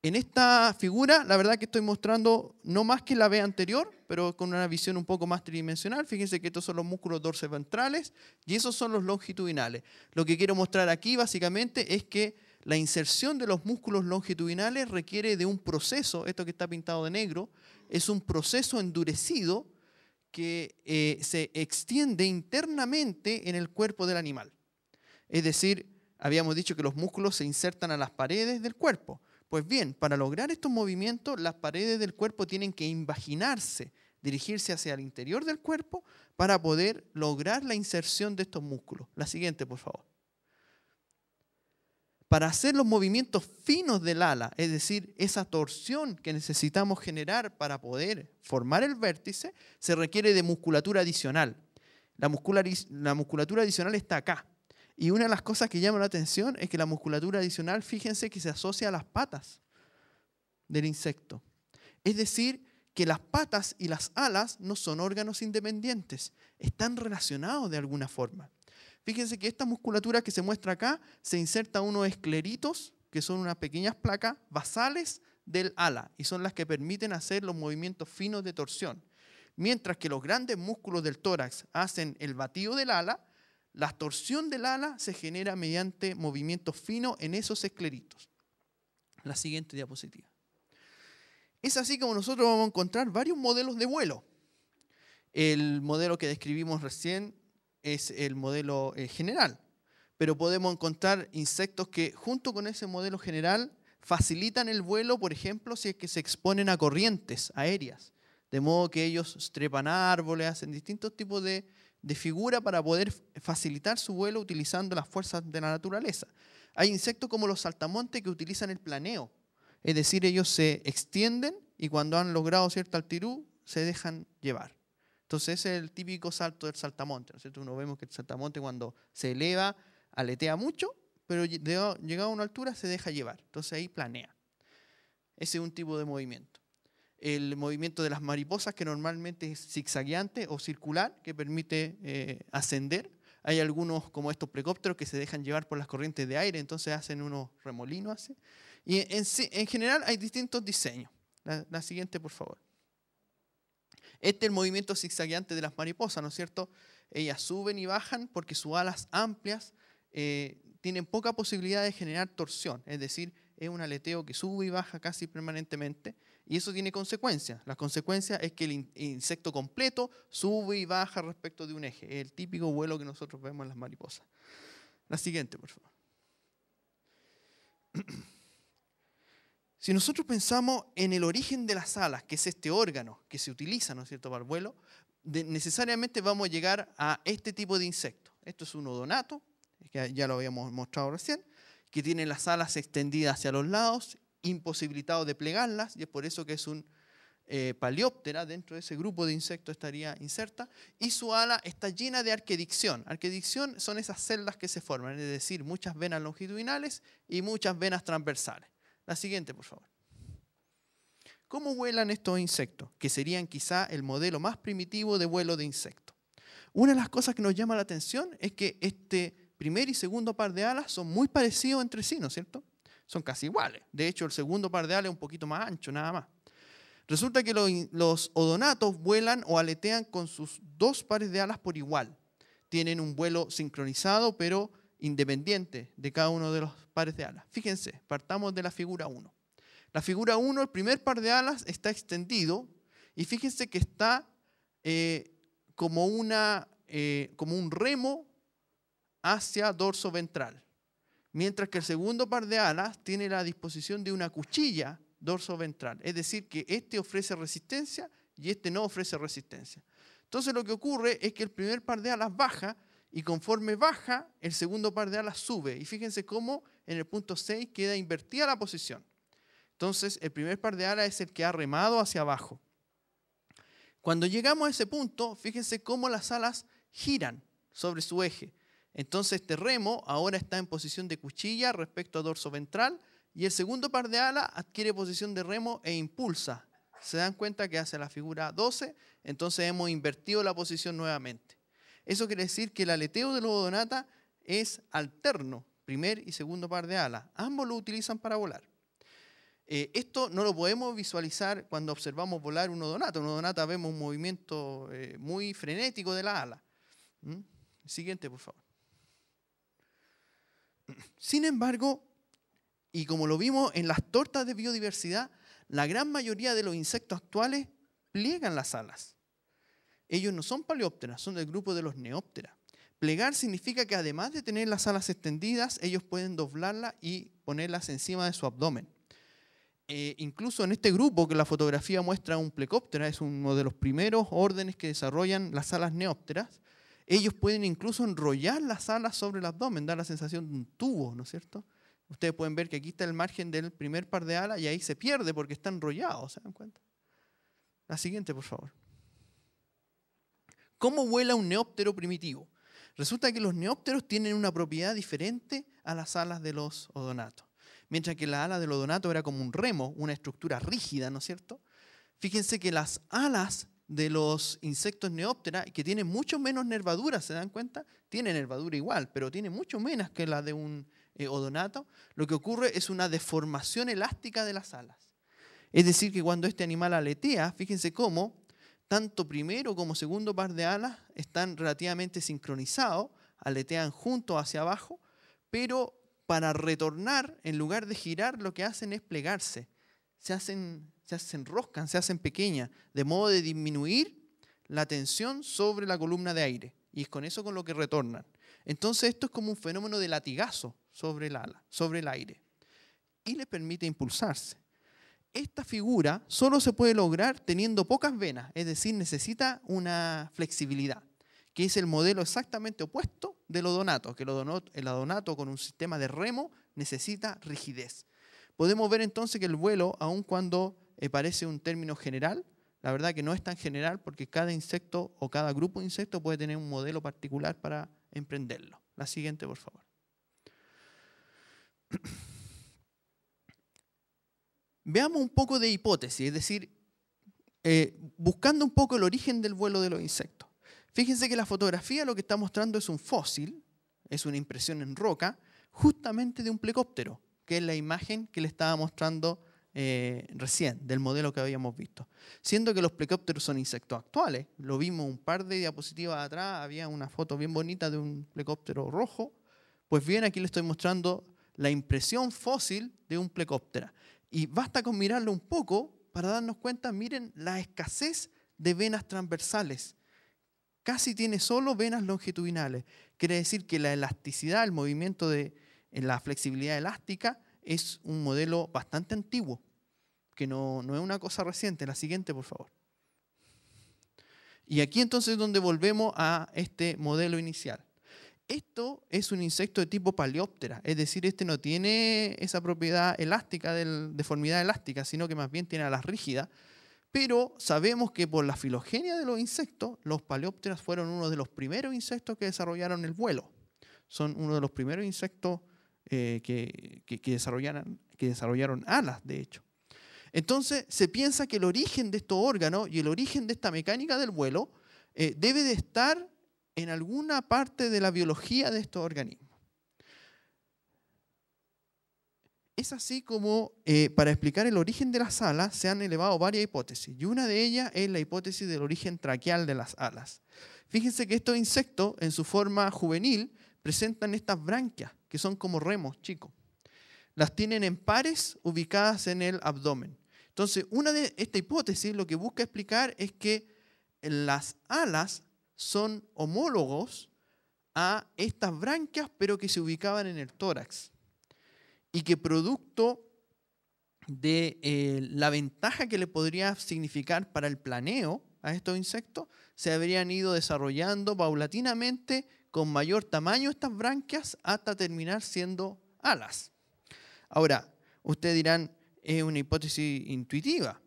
En esta figura, la verdad que estoy mostrando no más que la B anterior, pero con una visión un poco más tridimensional. Fíjense que estos son los músculos dorsoventrales y esos son los longitudinales. Lo que quiero mostrar aquí básicamente es que la inserción de los músculos longitudinales requiere de un proceso, esto que está pintado de negro, es un proceso endurecido que se extiende internamente en el cuerpo del animal. Es decir, habíamos dicho que los músculos se insertan a las paredes del cuerpo. Pues bien, para lograr estos movimientos, las paredes del cuerpo tienen que invaginarse, dirigirse hacia el interior del cuerpo para poder lograr la inserción de estos músculos. La siguiente, por favor. Para hacer los movimientos finos del ala, es decir, esa torsión que necesitamos generar para poder formar el vértice, se requiere de musculatura adicional. La musculatura adicional está acá. Y una de las cosas que llama la atención es que la musculatura adicional, fíjense que se asocia a las patas del insecto. Es decir, que las patas y las alas no son órganos independientes, están relacionados de alguna forma. Fíjense que esta musculatura que se muestra acá se inserta unos escleritos, que son unas pequeñas placas basales del ala, y son las que permiten hacer los movimientos finos de torsión. Mientras que los grandes músculos del tórax hacen el batido del ala, la torsión del ala se genera mediante movimientos finos en esos escleritos. La siguiente diapositiva. Es así como nosotros vamos a encontrar varios modelos de vuelo. El modelo que describimos recién es el modelo general, pero podemos encontrar insectos que junto con ese modelo general facilitan el vuelo, por ejemplo, si es que se exponen a corrientes aéreas, de modo que ellos trepan árboles, hacen distintos tipos de figura para poder facilitar su vuelo utilizando las fuerzas de la naturaleza. Hay insectos como los saltamontes que utilizan el planeo, es decir, ellos se extienden y cuando han logrado cierta altitud se dejan llevar. Entonces ese es el típico salto del saltamonte, ¿no es cierto? Uno vemos que el saltamonte cuando se eleva aletea mucho, pero llegado a una altura se deja llevar, entonces ahí planea. Ese es un tipo de movimiento. El movimiento de las mariposas, que normalmente es zigzagueante o circular, que permite ascender. Hay algunos, como estos plecópteros, que se dejan llevar por las corrientes de aire, entonces hacen unos remolinos así. Y en general hay distintos diseños. La siguiente, por favor. Este es el movimiento zigzagueante de las mariposas, ¿no es cierto? Ellas suben y bajan porque sus alas amplias tienen poca posibilidad de generar torsión, es decir, es un aleteo que sube y baja casi permanentemente. Y eso tiene consecuencias. La consecuencia es que el insecto completo sube y baja respecto de un eje. Es el típico vuelo que nosotros vemos en las mariposas. La siguiente, por favor. Si nosotros pensamos en el origen de las alas, que es este órgano que se utiliza, ¿no es cierto?, para el vuelo, necesariamente vamos a llegar a este tipo de insecto. Esto es un odonato, que ya lo habíamos mostrado recién, que tiene las alas extendidas hacia los lados, imposibilitado de plegarlas, y es por eso que es un paleóptera, dentro de ese grupo de insectos estaría inserta, y su ala está llena de arquedicción. Arquedicción son esas celdas que se forman, es decir, muchas venas longitudinales y muchas venas transversales. La siguiente, por favor. ¿Cómo vuelan estos insectos? Que serían quizá el modelo más primitivo de vuelo de insectos. Una de las cosas que nos llama la atención es que este primer y segundo par de alas son muy parecidos entre sí, ¿no es cierto? Son casi iguales. De hecho, el segundo par de alas es un poquito más ancho, nada más. Resulta que los odonatos vuelan o aletean con sus dos pares de alas por igual. Tienen un vuelo sincronizado, pero independiente de cada uno de los pares de alas. Fíjense, partamos de la figura 1. La figura 1, el primer par de alas está extendido y fíjense que está como un remo hacia dorso ventral. Mientras que el segundo par de alas tiene la disposición de una cuchilla dorso ventral. Es decir, que este ofrece resistencia y este no ofrece resistencia. Entonces lo que ocurre es que el primer par de alas baja y conforme baja, el segundo par de alas sube. Y fíjense cómo en el punto 6 queda invertida la posición. Entonces el primer par de alas es el que ha remado hacia abajo. Cuando llegamos a ese punto, fíjense cómo las alas giran sobre su eje. Entonces este remo ahora está en posición de cuchilla respecto a dorso ventral y el segundo par de alas adquiere posición de remo e impulsa. Se dan cuenta que hace la figura 12, entonces hemos invertido la posición nuevamente. Eso quiere decir que el aleteo de los odonata es alterno, primer y segundo par de alas. Ambos lo utilizan para volar. Esto no lo podemos visualizar cuando observamos volar un odonata. Un odonata vemos un movimiento muy frenético de la ala. Siguiente, por favor. Sin embargo, y como lo vimos en las tortas de biodiversidad, la gran mayoría de los insectos actuales pliegan las alas. Ellos no son paleópteras, son del grupo de los neópteras. Plegar significa que además de tener las alas extendidas, ellos pueden doblarlas y ponerlas encima de su abdomen. Incluso en este grupo que la fotografía muestra un plecóptera, es uno de los primeros órdenes que desarrollan las alas neópteras, ellos pueden incluso enrollar las alas sobre el abdomen, dar la sensación de un tubo, ¿no es cierto? Ustedes pueden ver que aquí está el margen del primer par de alas y ahí se pierde porque está enrollado, ¿se dan cuenta? La siguiente, por favor. ¿Cómo vuela un neóptero primitivo? Resulta que los neópteros tienen una propiedad diferente a las alas de los odonatos. Mientras que la ala del odonato era como un remo, una estructura rígida, ¿no es cierto? Fíjense que las alas de los insectos neóptera, que tienen mucho menos nervadura, ¿se dan cuenta? Tiene nervadura igual, pero tiene mucho menos que la de un odonato. Lo que ocurre es una deformación elástica de las alas. Es decir, que cuando este animal aletea, fíjense cómo tanto primero como segundo par de alas están relativamente sincronizados, aletean juntos hacia abajo, pero para retornar, en lugar de girar, lo que hacen es plegarse. Se enroscan, se hacen pequeñas, de modo de disminuir la tensión sobre la columna de aire. Y es con eso con lo que retornan. Entonces esto es como un fenómeno de latigazo sobre el ala, sobre el aire. Y les permite impulsarse. Esta figura solo se puede lograr teniendo pocas venas, es decir, necesita una flexibilidad, que es el modelo exactamente opuesto del odonato, que el odonato con un sistema de remo necesita rigidez. Podemos ver entonces que el vuelo, aun cuando parece un término general, la verdad que no es tan general porque cada insecto o cada grupo de insectos puede tener un modelo particular para emprenderlo. La siguiente, por favor. Veamos un poco de hipótesis, es decir, buscando un poco el origen del vuelo de los insectos. Fíjense que la fotografía lo que está mostrando es un fósil, es una impresión en roca, justamente de un plecóptero, que es la imagen que le estaba mostrando recién, del modelo que habíamos visto. Siendo que los plecópteros son insectos actuales, lo vimos un par de diapositivas atrás, había una foto bien bonita de un plecóptero rojo, pues bien, aquí le estoy mostrando la impresión fósil de un plecóptera. Y basta con mirarlo un poco para darnos cuenta, miren la escasez de venas transversales. Casi tiene solo venas longitudinales. Quiere decir que la elasticidad, el movimiento en la flexibilidad elástica es un modelo bastante antiguo, que no es una cosa reciente. La siguiente, por favor. Y aquí entonces es donde volvemos a este modelo inicial. Esto es un insecto de tipo paleóptera, es decir, este no tiene esa propiedad elástica, deformidad elástica, sino que más bien tiene alas rígidas. Pero sabemos que por la filogenia de los insectos, los paleópteras fueron uno de los primeros insectos que desarrollaron el vuelo. Son uno de los primeros insectos que desarrollaron alas, de hecho. Entonces, se piensa que el origen de estos órganos y el origen de esta mecánica del vuelo debe de estar en alguna parte de la biología de estos organismos. Es así como para explicar el origen de las alas se han elevado varias hipótesis y una de ellas es la hipótesis del origen traqueal de las alas. Fíjense que estos insectos en su forma juvenil presentan estas branquias que son como remos chicos. Las tienen en pares ubicadas en el abdomen. Entonces, esta hipótesis lo que busca explicar es que las alas son homólogos a estas branquias, pero que se ubicaban en el tórax. Y que producto de la ventaja que le podría significar para el planeo a estos insectos, se habrían ido desarrollando paulatinamente con mayor tamaño estas branquias hasta terminar siendo alas. Ahora, ustedes dirán, es una hipótesis intuitiva,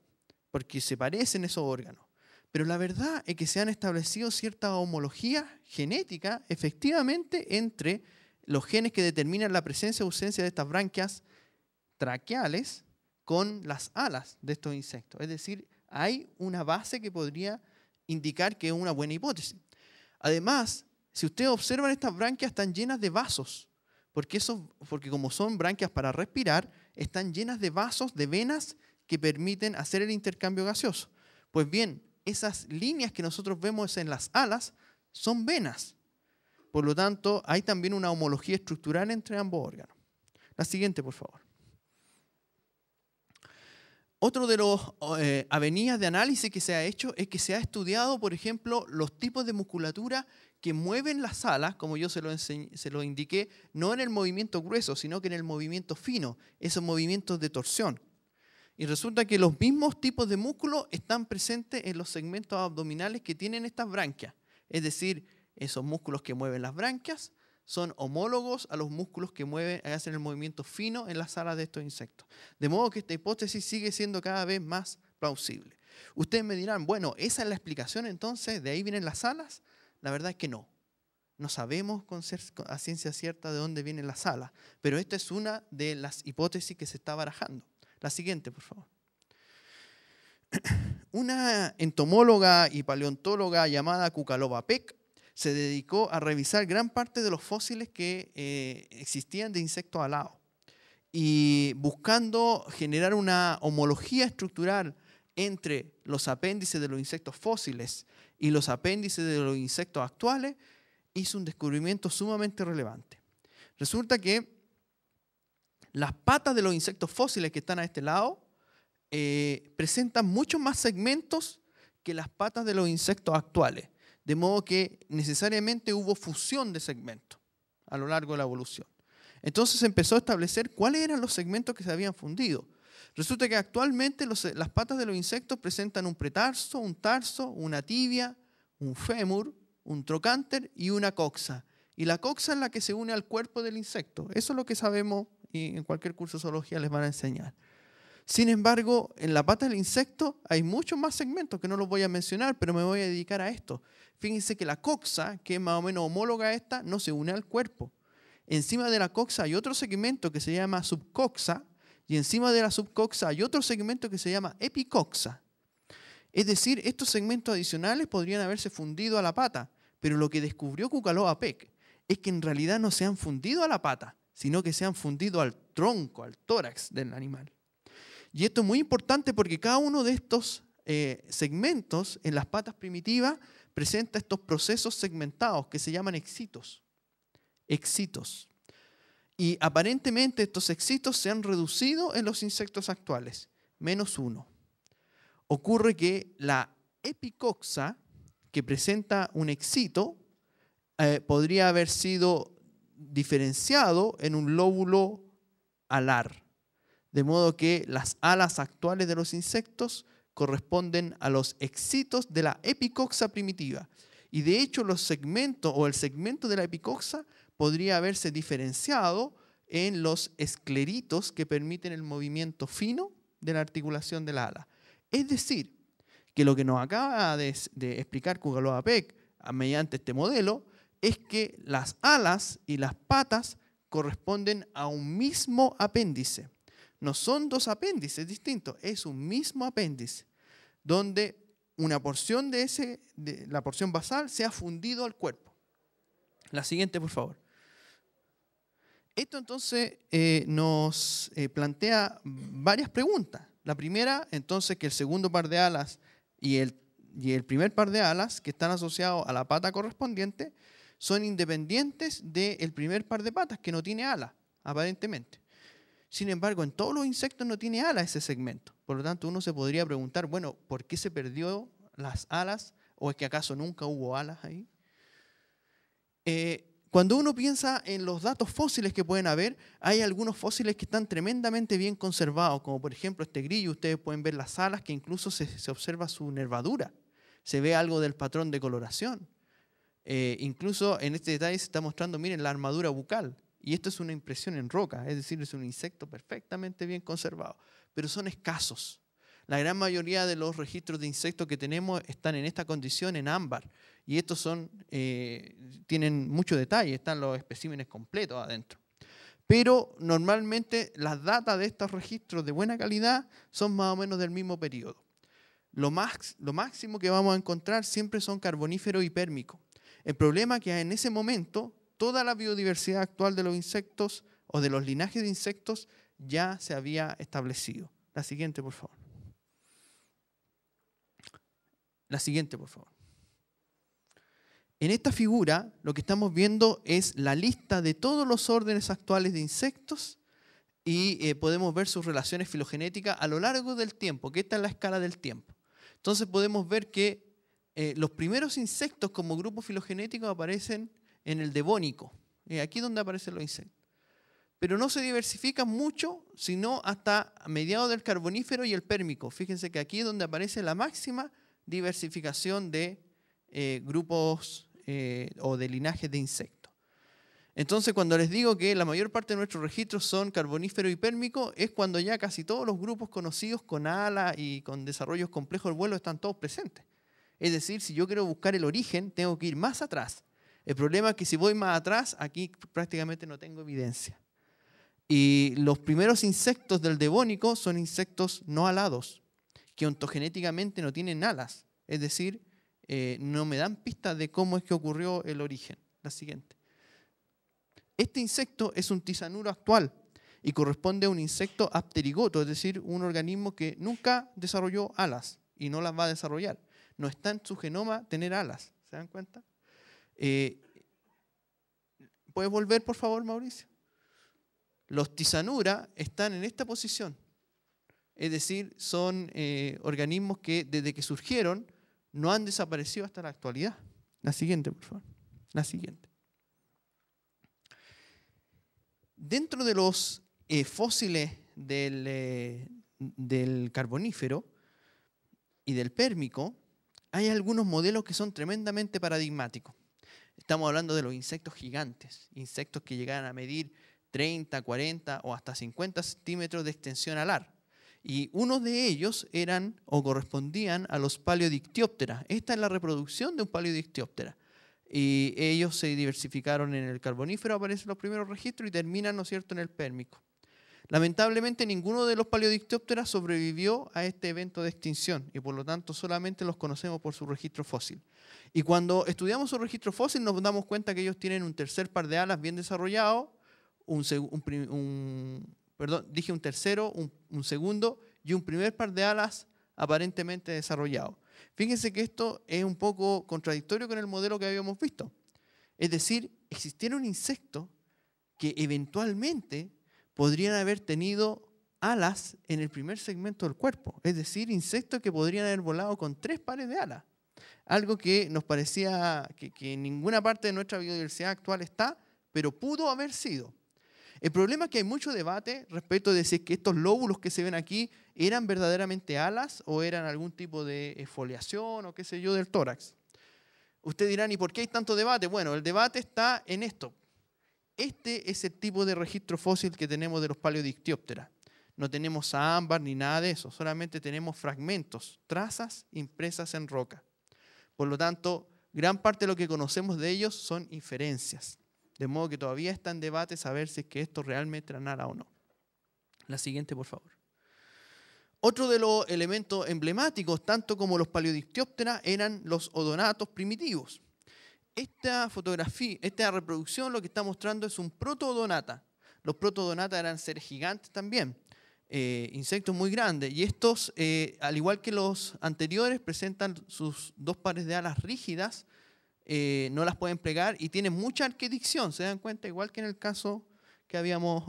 porque se parecen esos órganos. Pero la verdad es que se han establecido cierta homología genética efectivamente entre los genes que determinan la presencia o ausencia de estas branquias traqueales con las alas de estos insectos. Es decir, hay una base que podría indicar que es una buena hipótesis. Además, si ustedes observan, estas branquias están llenas de vasos, porque como son branquias para respirar, están llenas de vasos, de venas que permiten hacer el intercambio gaseoso. Pues bien, esas líneas que nosotros vemos en las alas son venas. Por lo tanto, hay también una homología estructural entre ambos órganos. La siguiente, por favor. Otro de los avenidas de análisis que se ha hecho es que se ha estudiado, por ejemplo, los tipos de musculatura que mueven las alas, como yo se lo indiqué, no en el movimiento grueso, sino que en el movimiento fino, esos movimientos de torsión. Y resulta que los mismos tipos de músculos están presentes en los segmentos abdominales que tienen estas branquias. Es decir, esos músculos que mueven las branquias son homólogos a los músculos que hacen el movimiento fino en las alas de estos insectos. De modo que esta hipótesis sigue siendo cada vez más plausible. Ustedes me dirán, bueno, ¿esa es la explicación entonces? ¿De ahí vienen las alas? La verdad es que no. No sabemos a ciencia cierta de dónde vienen las alas, pero esta es una de las hipótesis que se está barajando. La siguiente, por favor. Una entomóloga y paleontóloga llamada Kukalova Peck se dedicó a revisar gran parte de los fósiles que existían de insectos alados y buscando generar una homología estructural entre los apéndices de los insectos fósiles y los apéndices de los insectos actuales, hizo un descubrimiento sumamente relevante. Resulta que las patas de los insectos fósiles que están a este lado presentan muchos más segmentos que las patas de los insectos actuales. De modo que necesariamente hubo fusión de segmentos a lo largo de la evolución. Entonces se empezó a establecer cuáles eran los segmentos que se habían fundido. Resulta que actualmente las patas de los insectos presentan un pretarso, un tarso, una tibia, un fémur, un trocánter y una coxa. Y la coxa es la que se une al cuerpo del insecto. Eso es lo que sabemos y en cualquier curso de zoología les van a enseñar. Sin embargo, en la pata del insecto hay muchos más segmentos que no los voy a mencionar, pero me voy a dedicar a esto. Fíjense que la coxa, que es más o menos homóloga a esta, no se une al cuerpo. Encima de la coxa hay otro segmento que se llama subcoxa, y encima de la subcoxa hay otro segmento que se llama epicoxa. Es decir, estos segmentos adicionales podrían haberse fundido a la pata, pero lo que descubrió Kukalova Peck es que en realidad no se han fundido a la pata, sino que se han fundido al tronco, al tórax del animal. Y esto es muy importante porque cada uno de estos segmentos en las patas primitivas presenta estos procesos segmentados que se llaman excitos. Excitos. Y aparentemente estos excitos se han reducido en los insectos actuales, -1. Ocurre que la epicoxa, que presenta un excito, podría haber sido diferenciado en un lóbulo alar. De modo que las alas actuales de los insectos corresponden a los excitos de la epicoxa primitiva. Y de hecho los segmentos o el segmento de la epicoxa podría haberse diferenciado en los escleritos que permiten el movimiento fino de la articulación de la ala. Es decir, que lo que nos acaba de explicar Kukalova Peck mediante este modelo es que las alas y las patas corresponden a un mismo apéndice. No son dos apéndices distintos, es un mismo apéndice, donde una porción de la porción basal se ha fundido al cuerpo. La siguiente, por favor. Esto entonces nos plantea varias preguntas. La primera, entonces, que el segundo par de alas y el primer par de alas que están asociados a la pata correspondiente son independientes del primer par de patas que no tiene ala, aparentemente. Sin embargo, en todos los insectos no tiene ala ese segmento. Por lo tanto, uno se podría preguntar, bueno, ¿por qué se perdió las alas? ¿O es que acaso nunca hubo alas ahí? Cuando uno piensa en los datos fósiles que pueden haber, hay algunos fósiles que están tremendamente bien conservados, como por ejemplo este grillo. Ustedes pueden ver las alas, que incluso se observa su nervadura. Se ve algo del patrón de coloración. Incluso en este detalle se está mostrando, miren, la armadura bucal. Y esto es una impresión en roca, es decir, es un insecto perfectamente bien conservado. Pero son escasos. La gran mayoría de los registros de insectos que tenemos están en esta condición, en ámbar. Y estos tienen mucho detalle, están los especímenes completos adentro. Pero normalmente las datas de estos registros de buena calidad son más o menos del mismo periodo. Lo máximo que vamos a encontrar siempre son carboníferos y pérmicos. El problema es que en ese momento toda la biodiversidad actual de los insectos o de los linajes de insectos ya se había establecido. La siguiente, por favor. La siguiente, por favor. En esta figura lo que estamos viendo es la lista de todos los órdenes actuales de insectos y podemos ver sus relaciones filogenéticas a lo largo del tiempo, que esta es la escala del tiempo. Entonces podemos ver que los primeros insectos como grupo filogenético aparecen en el Devónico, aquí donde aparecen los insectos. Pero no se diversifican mucho, sino hasta mediados del Carbonífero y el Pérmico. Fíjense que aquí es donde aparece la máxima diversificación de grupos o de linajes de insectos. Entonces, cuando les digo que la mayor parte de nuestros registros son carbonífero y pérmico, es cuando ya casi todos los grupos conocidos con alas y con desarrollos complejos del vuelo están todos presentes. Es decir, si yo quiero buscar el origen, tengo que ir más atrás. El problema es que si voy más atrás, aquí prácticamente no tengo evidencia. Y los primeros insectos del Devónico son insectos no alados, que ontogenéticamente no tienen alas. Es decir, no me dan pistas de cómo es que ocurrió el origen. La siguiente. Este insecto es un tisanuro actual y corresponde a un insecto apterigoto, es decir, un organismo que nunca desarrolló alas y no las va a desarrollar. No está en su genoma tener alas. ¿Se dan cuenta? ¿Puedes volver, por favor, Mauricio? Los tisanura están en esta posición. Es decir, son organismos que desde que surgieron no han desaparecido hasta la actualidad. La siguiente, por favor. La siguiente. Dentro de los fósiles del Carbonífero y del Pérmico, hay algunos modelos que son tremendamente paradigmáticos. Estamos hablando de los insectos gigantes, insectos que llegaran a medir 30, 40 o hasta 50 centímetros de extensión alar. Y unos de ellos eran o correspondían a los Paleodictyoptera. Esta es la reproducción de un Paleodictyoptera. Y ellos se diversificaron en el Carbonífero, aparecen los primeros registros y terminan, ¿no es cierto?, en el Pérmico. Lamentablemente ninguno de los Paleodictyoptera sobrevivió a este evento de extinción y por lo tanto solamente los conocemos por su registro fósil. Y cuando estudiamos su registro fósil nos damos cuenta que ellos tienen un tercer par de alas bien desarrollado, un segundo y un primer par de alas aparentemente desarrollado. Fíjense que esto es un poco contradictorio con el modelo que habíamos visto. Es decir, existieron insectos que eventualmente podrían haber tenido alas en el primer segmento del cuerpo. Es decir, insectos que podrían haber volado con 3 pares de alas. Algo que nos parecía que en ninguna parte de nuestra biodiversidad actual está, pero pudo haber sido. El problema es que hay mucho debate respecto de si es que estos lóbulos que se ven aquí eran verdaderamente alas o eran algún tipo de exfoliación o qué sé yo del tórax. Ustedes dirán, ¿y por qué hay tanto debate? Bueno, el debate está en esto. Este es el tipo de registro fósil que tenemos de los Paleodictyoptera. No tenemos ámbar ni nada de eso, solamente tenemos fragmentos, trazas impresas en roca. Por lo tanto, gran parte de lo que conocemos de ellos son inferencias. De modo que todavía está en debate saber si es que esto realmente era nada o no. La siguiente, por favor. Otro de los elementos emblemáticos, tanto como los Paleodictyoptera, eran los odonatos primitivos. Esta fotografía, esta reproducción lo que está mostrando es un protoodonata. Los protoodonata eran seres gigantes también, insectos muy grandes. Y estos, al igual que los anteriores, presentan sus 2 pares de alas rígidas, no las pueden plegar y tienen mucha arquedicción, ¿se dan cuenta? Igual que en el caso que habíamos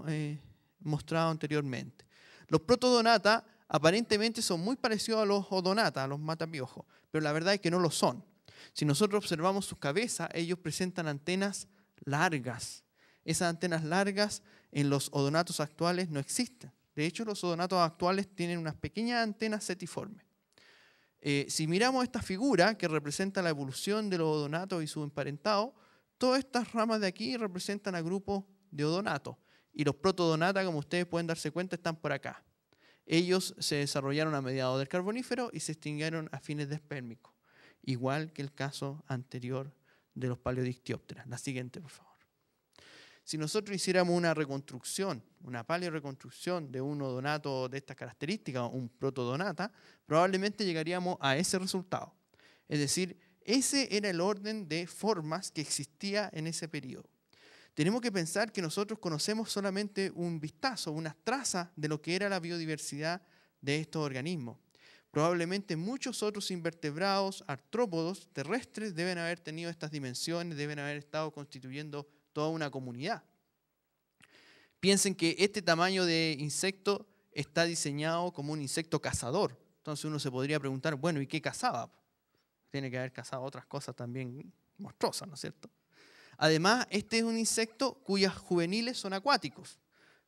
mostrado anteriormente. Los protoodonata aparentemente son muy parecidos a los odonata, a los matapiojos, pero la verdad es que no lo son. Si nosotros observamos sus cabezas, ellos presentan antenas largas. Esas antenas largas en los odonatos actuales no existen. De hecho, los odonatos actuales tienen unas pequeñas antenas setiformes. Si miramos esta figura que representa la evolución de los odonatos y su emparentado, todas estas ramas de aquí representan a grupos de odonatos. Y los protoodonata, como ustedes pueden darse cuenta, están por acá. ellos se desarrollaron a mediados del Carbonífero y se extinguieron a fines del Pérmico, igual que el caso anterior de los paleodictiópteras. La siguiente, por favor. Si nosotros hiciéramos una reconstrucción, una paleoreconstrucción de un odonato de estas características, un protodonata, probablemente llegaríamos a ese resultado. Es decir, ese era el orden de formas que existía en ese periodo. Tenemos que pensar que nosotros conocemos solamente un vistazo, unas trazas de lo que era la biodiversidad de estos organismos. Probablemente muchos otros invertebrados, artrópodos, terrestres, deben haber tenido estas dimensiones, deben haber estado constituyendo toda una comunidad. Piensen que este tamaño de insecto está diseñado como un insecto cazador. Entonces uno se podría preguntar, bueno, ¿y qué cazaba? Tiene que haber cazado otras cosas también monstruosas, ¿no es cierto? Además, este es un insecto cuyas juveniles son acuáticos.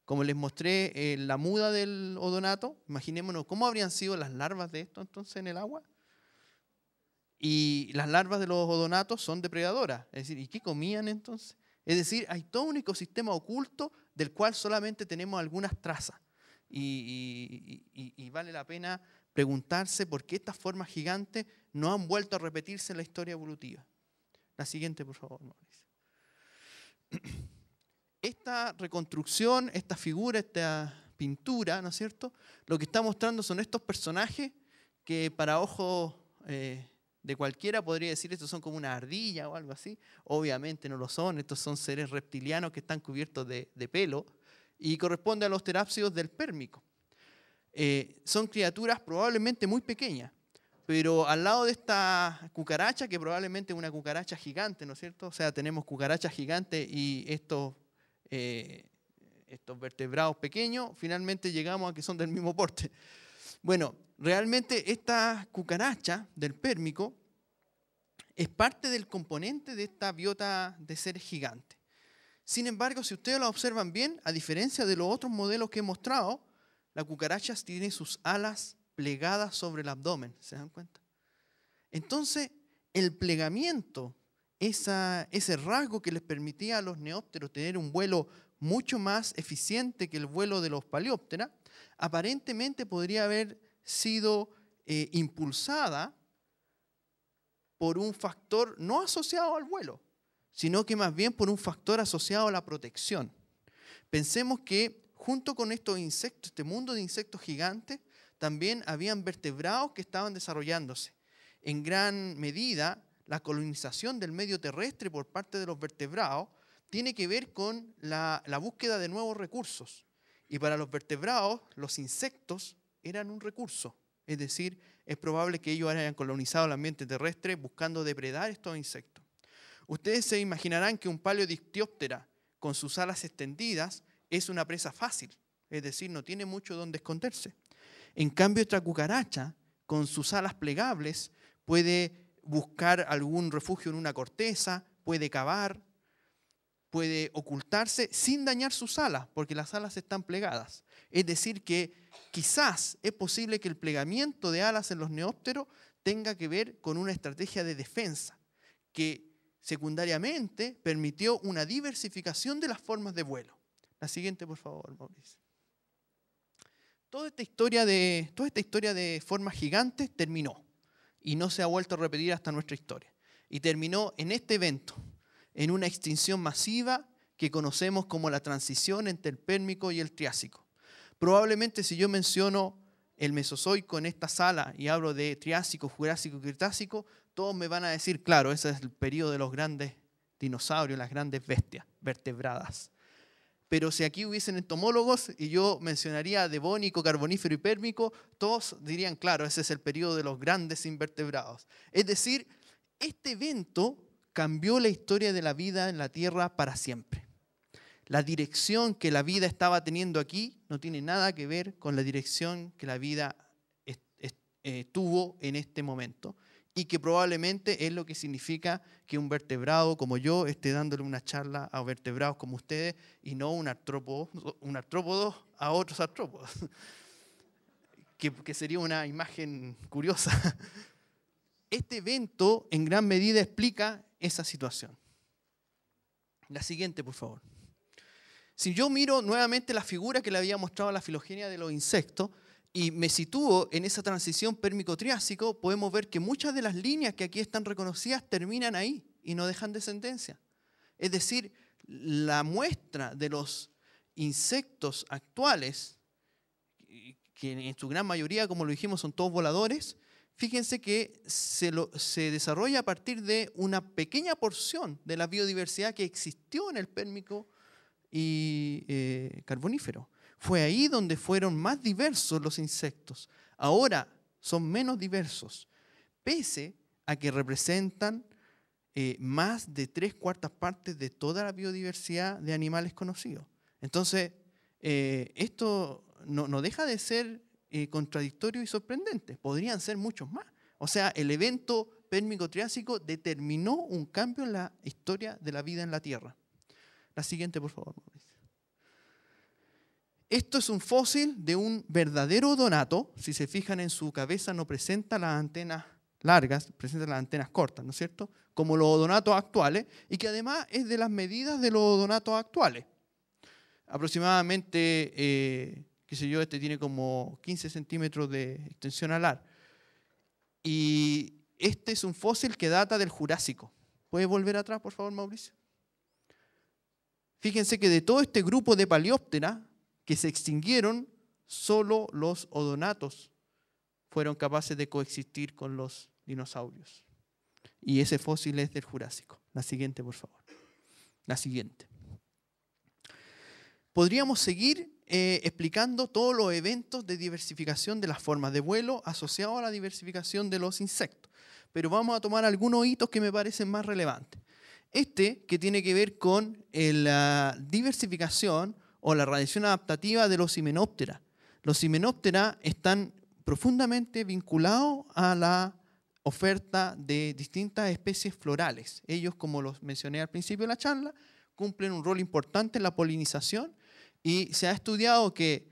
Como les mostré la muda del odonato, imaginémonos cómo habrían sido las larvas de esto entonces en el agua. Y las larvas de los odonatos son depredadoras. Es decir, ¿y qué comían entonces? Es decir, hay todo un ecosistema oculto del cual solamente tenemos algunas trazas. Y vale la pena preguntarse por qué estas formas gigantes no han vuelto a repetirse en la historia evolutiva. La siguiente, por favor, Mauricio. Esta reconstrucción, esta figura, esta pintura, ¿no es cierto? Lo que está mostrando son estos personajes que para ojos de cualquiera podría decir estos son como una ardilla o algo así. Obviamente no lo son, estos son seres reptilianos que están cubiertos de pelo y corresponde a los terápsidos del Pérmico. Son criaturas probablemente muy pequeñas, pero al lado de esta cucaracha, que probablemente es una cucaracha gigante, ¿no es cierto? O sea, tenemos cucarachas gigantes y estos vertebrados pequeños, finalmente llegamos a que son del mismo porte. Bueno, realmente esta cucaracha del Pérmico es parte del componente de esta biota de seres gigantes. Sin embargo, si ustedes la observan bien, a diferencia de los otros modelos que he mostrado, la cucaracha tiene sus alas plegadas sobre el abdomen, ¿se dan cuenta? Entonces, el plegamiento, ese rasgo que les permitía a los neópteros tener un vuelo mucho más eficiente que el vuelo de los paleópteras, aparentemente podría haber sido impulsada por un factor no asociado al vuelo, sino que más bien por un factor asociado a la protección. Pensemos que junto con estos insectos, este mundo de insectos gigantes, también habían vertebrados que estaban desarrollándose. En gran medida, la colonización del medio terrestre por parte de los vertebrados tiene que ver con la búsqueda de nuevos recursos. Y para los vertebrados, los insectos eran un recurso. Es decir, es probable que ellos hayan colonizado el ambiente terrestre buscando depredar estos insectos. Ustedes se imaginarán que un paleodictióptera con sus alas extendidas es una presa fácil. Es decir, no tiene mucho donde esconderse. En cambio, esta cucaracha, con sus alas plegables, puede buscar algún refugio en una corteza, puede cavar, puede ocultarse sin dañar sus alas, porque las alas están plegadas. Es decir, que quizás es posible que el plegamiento de alas en los neópteros tenga que ver con una estrategia de defensa, que secundariamente permitió una diversificación de las formas de vuelo. La siguiente, por favor, Mauricio. Toda esta historia de formas gigantes terminó y no se ha vuelto a repetir hasta nuestra historia. Y terminó en este evento, en una extinción masiva que conocemos como la transición entre el Pérmico y el Triásico. Probablemente si yo menciono el Mesozoico en esta sala y hablo de Triásico, Jurásico y Cretácico, todos me van a decir, claro, ese es el periodo de los grandes dinosaurios, las grandes bestias vertebradas. Pero si aquí hubiesen entomólogos y yo mencionaría Devónico, Carbonífero y Pérmico, todos dirían, claro, ese es el periodo de los grandes invertebrados. Es decir, este evento cambió la historia de la vida en la Tierra para siempre. La dirección que la vida estaba teniendo aquí no tiene nada que ver con la dirección que la vida tuvo en este momento. Y que probablemente es lo que significa que un vertebrado como yo esté dándole una charla a vertebrados como ustedes y no un artrópodo a otros artrópodos. Que sería una imagen curiosa. Este evento en gran medida explica esa situación. La siguiente, por favor. Si yo miro nuevamente la figura que le había mostrado a la filogenia de los insectos, y me sitúo en esa transición pérmico-triásico, podemos ver que muchas de las líneas que aquí están reconocidas terminan ahí y no dejan descendencia. Es decir, la muestra de los insectos actuales, que en su gran mayoría, como lo dijimos, son todos voladores, fíjense que se desarrolla a partir de una pequeña porción de la biodiversidad que existió en el Pérmico y Carbonífero. Fue ahí donde fueron más diversos los insectos. Ahora son menos diversos, pese a que representan más de 3/4 partes de toda la biodiversidad de animales conocidos. Entonces, esto no deja de ser contradictorio y sorprendente. Podrían ser muchos más. O sea, el evento pérmico-triásico determinó un cambio en la historia de la vida en la Tierra. La siguiente, por favor, Mauricio. Esto es un fósil de un verdadero odonato. Si se fijan en su cabeza, no presenta las antenas largas, presenta las antenas cortas, ¿no es cierto? Como los odonatos actuales, y que además es de las medidas de los odonatos actuales. Aproximadamente, qué sé yo, este tiene como 15 centímetros de extensión alar. Y este es un fósil que data del Jurásico. ¿Puede volver atrás, por favor, Mauricio? Fíjense que de todo este grupo de Paleóptera que se extinguieron, solo los odonatos fueron capaces de coexistir con los dinosaurios. Y ese fósil es del Jurásico. La siguiente, por favor. La siguiente. Podríamos seguir explicando todos los eventos de diversificación de las formas de vuelo asociados a la diversificación de los insectos. Pero vamos a tomar algunos hitos que me parecen más relevantes. Este, que tiene que ver con la diversificación o la radiación adaptativa de los Hymenoptera. Los Hymenoptera están profundamente vinculados a la oferta de distintas especies florales. Ellos, como los mencioné al principio de la charla, cumplen un rol importante en la polinización y se ha estudiado que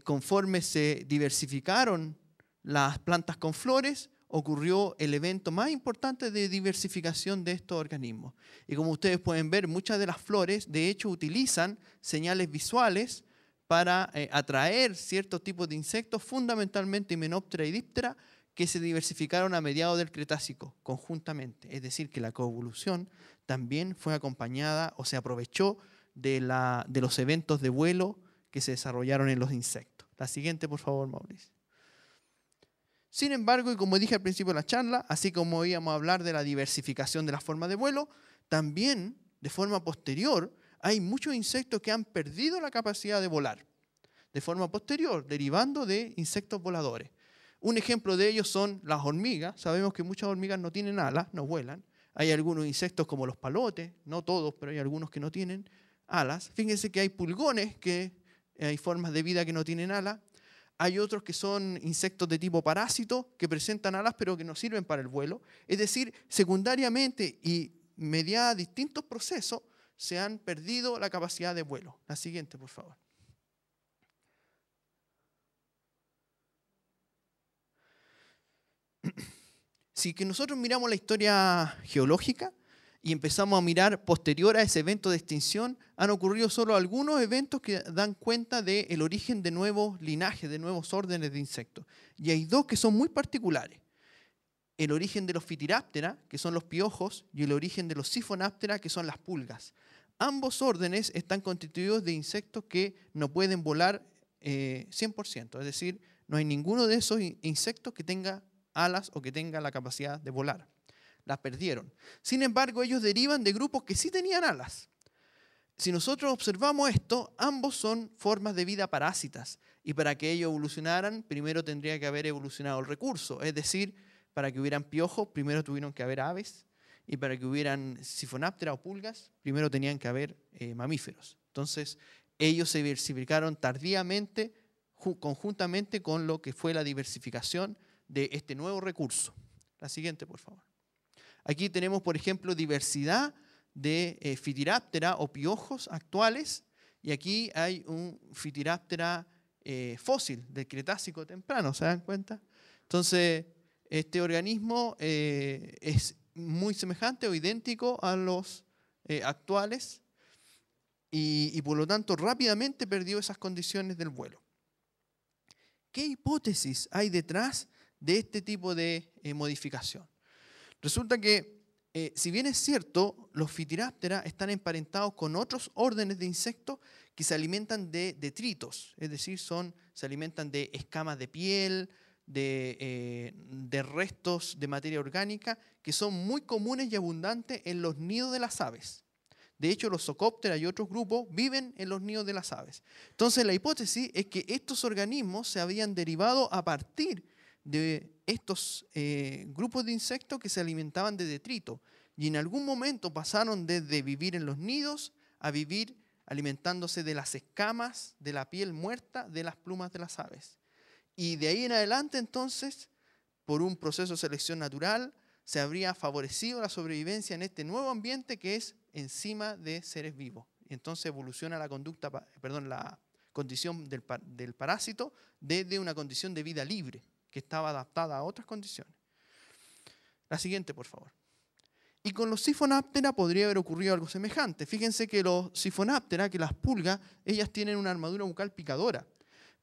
conforme se diversificaron las plantas con flores, ocurrió el evento más importante de diversificación de estos organismos. Y como ustedes pueden ver, muchas de las flores, de hecho, utilizan señales visuales para atraer ciertos tipos de insectos, fundamentalmente Hymenoptera y Diptera, que se diversificaron a mediados del Cretácico conjuntamente. Es decir, que la coevolución también fue acompañada o se aprovechó de los eventos de vuelo que se desarrollaron en los insectos. La siguiente, por favor, Mauricio. Sin embargo, y como dije al principio de la charla, así como íbamos a hablar de la diversificación de las formas de vuelo, también de forma posterior hay muchos insectos que han perdido la capacidad de volar. De forma posterior, derivando de insectos voladores. Un ejemplo de ellos son las hormigas. Sabemos que muchas hormigas no tienen alas, no vuelan. Hay algunos insectos como los palotes, no todos, pero hay algunos que no tienen alas. Fíjense que hay pulgones, que hay formas de vida que no tienen alas. Hay otros que son insectos de tipo parásito, que presentan alas pero que no sirven para el vuelo. Es decir, secundariamente y mediados distintos procesos se han perdido la capacidad de vuelo. La siguiente, por favor. Si que nosotros miramos la historia geológica y empezamos a mirar posterior a ese evento de extinción, han ocurrido solo algunos eventos que dan cuenta del origen de nuevos linajes, de nuevos órdenes de insectos. Y hay dos que son muy particulares. El origen de los Phytiráptera, que son los piojos, y el origen de los Siphonáptera, que son las pulgas. Ambos órdenes están constituidos de insectos que no pueden volar 100%. Es decir, no hay ninguno de esos insectos que tenga alas o que tenga la capacidad de volar. Las perdieron. Sin embargo, ellos derivan de grupos que sí tenían alas. Si nosotros observamos esto, ambos son formas de vida parásitas. Y para que ellos evolucionaran, primero tendría que haber evolucionado el recurso. Es decir, para que hubieran piojos, primero tuvieron que haber aves. Y para que hubieran Siphonáptera o pulgas, primero tenían que haber mamíferos. Entonces, ellos se diversificaron tardíamente, conjuntamente con lo que fue la diversificación de este nuevo recurso. La siguiente, por favor. Aquí tenemos, por ejemplo, diversidad de Phytiráptera o piojos actuales. Y aquí hay un Phytiráptera fósil del Cretácico temprano, ¿se dan cuenta? Entonces, este organismo es muy semejante o idéntico a los actuales y por lo tanto rápidamente perdió esas condiciones del vuelo. ¿Qué hipótesis hay detrás de este tipo de modificación? Resulta que, si bien es cierto, los Phytophthora están emparentados con otros órdenes de insectos que se alimentan de detritos, es decir, se alimentan de escamas de piel, de restos de materia orgánica, que son muy comunes y abundantes en los nidos de las aves. De hecho, los Zoocoptera y otros grupos viven en los nidos de las aves. Entonces, la hipótesis es que estos organismos se habían derivado a partir de estos grupos de insectos que se alimentaban de detrito. Y en algún momento pasaron desde vivir en los nidos a vivir alimentándose de las escamas, de la piel muerta, de las plumas de las aves. Y de ahí en adelante, entonces, por un proceso de selección natural, se habría favorecido la sobrevivencia en este nuevo ambiente que es encima de seres vivos. Y entonces evoluciona la condición del parásito desde una condición de vida libre, que estaba adaptada a otras condiciones. La siguiente, por favor. Y con los Siphonáptera podría haber ocurrido algo semejante. Fíjense que los Siphonáptera, que las pulgas, ellas tienen una armadura bucal picadora.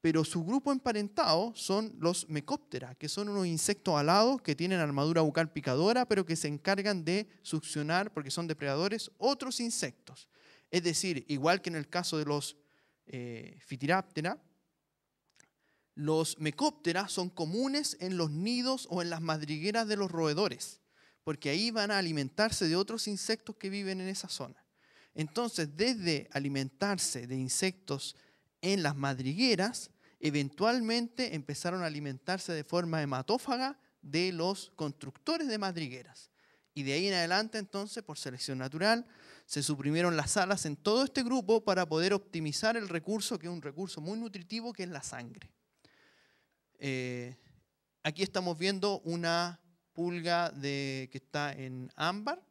Pero su grupo emparentado son los Mecóptera, que son unos insectos alados que tienen armadura bucal picadora, pero que se encargan de succionar, porque son depredadores, otros insectos. Es decir, igual que en el caso de los Phytophthora, los Mecóptera son comunes en los nidos o en las madrigueras de los roedores, porque ahí van a alimentarse de otros insectos que viven en esa zona. Entonces, desde alimentarse de insectos en las madrigueras, eventualmente empezaron a alimentarse de forma hematófaga de los constructores de madrigueras. Y de ahí en adelante, entonces, por selección natural, se suprimieron las alas en todo este grupo para poder optimizar el recurso, que es un recurso muy nutritivo, que es la sangre. Aquí estamos viendo una pulga que está en ámbar,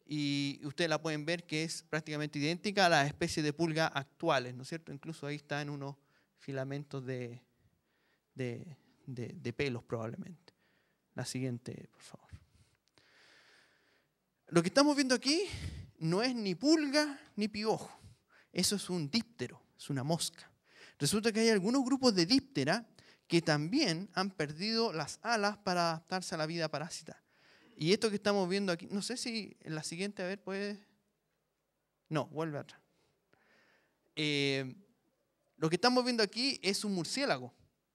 y ustedes la pueden ver que es prácticamente idéntica a las especies de pulga actuales, ¿no es cierto? Incluso ahí están unos filamentos de pelos probablemente. La siguiente, por favor. Lo que estamos viendo aquí no es ni pulga ni piojo. Eso es un díptero, es una mosca. Resulta que hay algunos grupos de díptera que también han perdido las alas para adaptarse a la vida parásita. Y esto que estamos viendo aquí, no sé si en la siguiente, a ver, puede... No, vuelve atrás. Lo que estamos viendo aquí es un murciélago,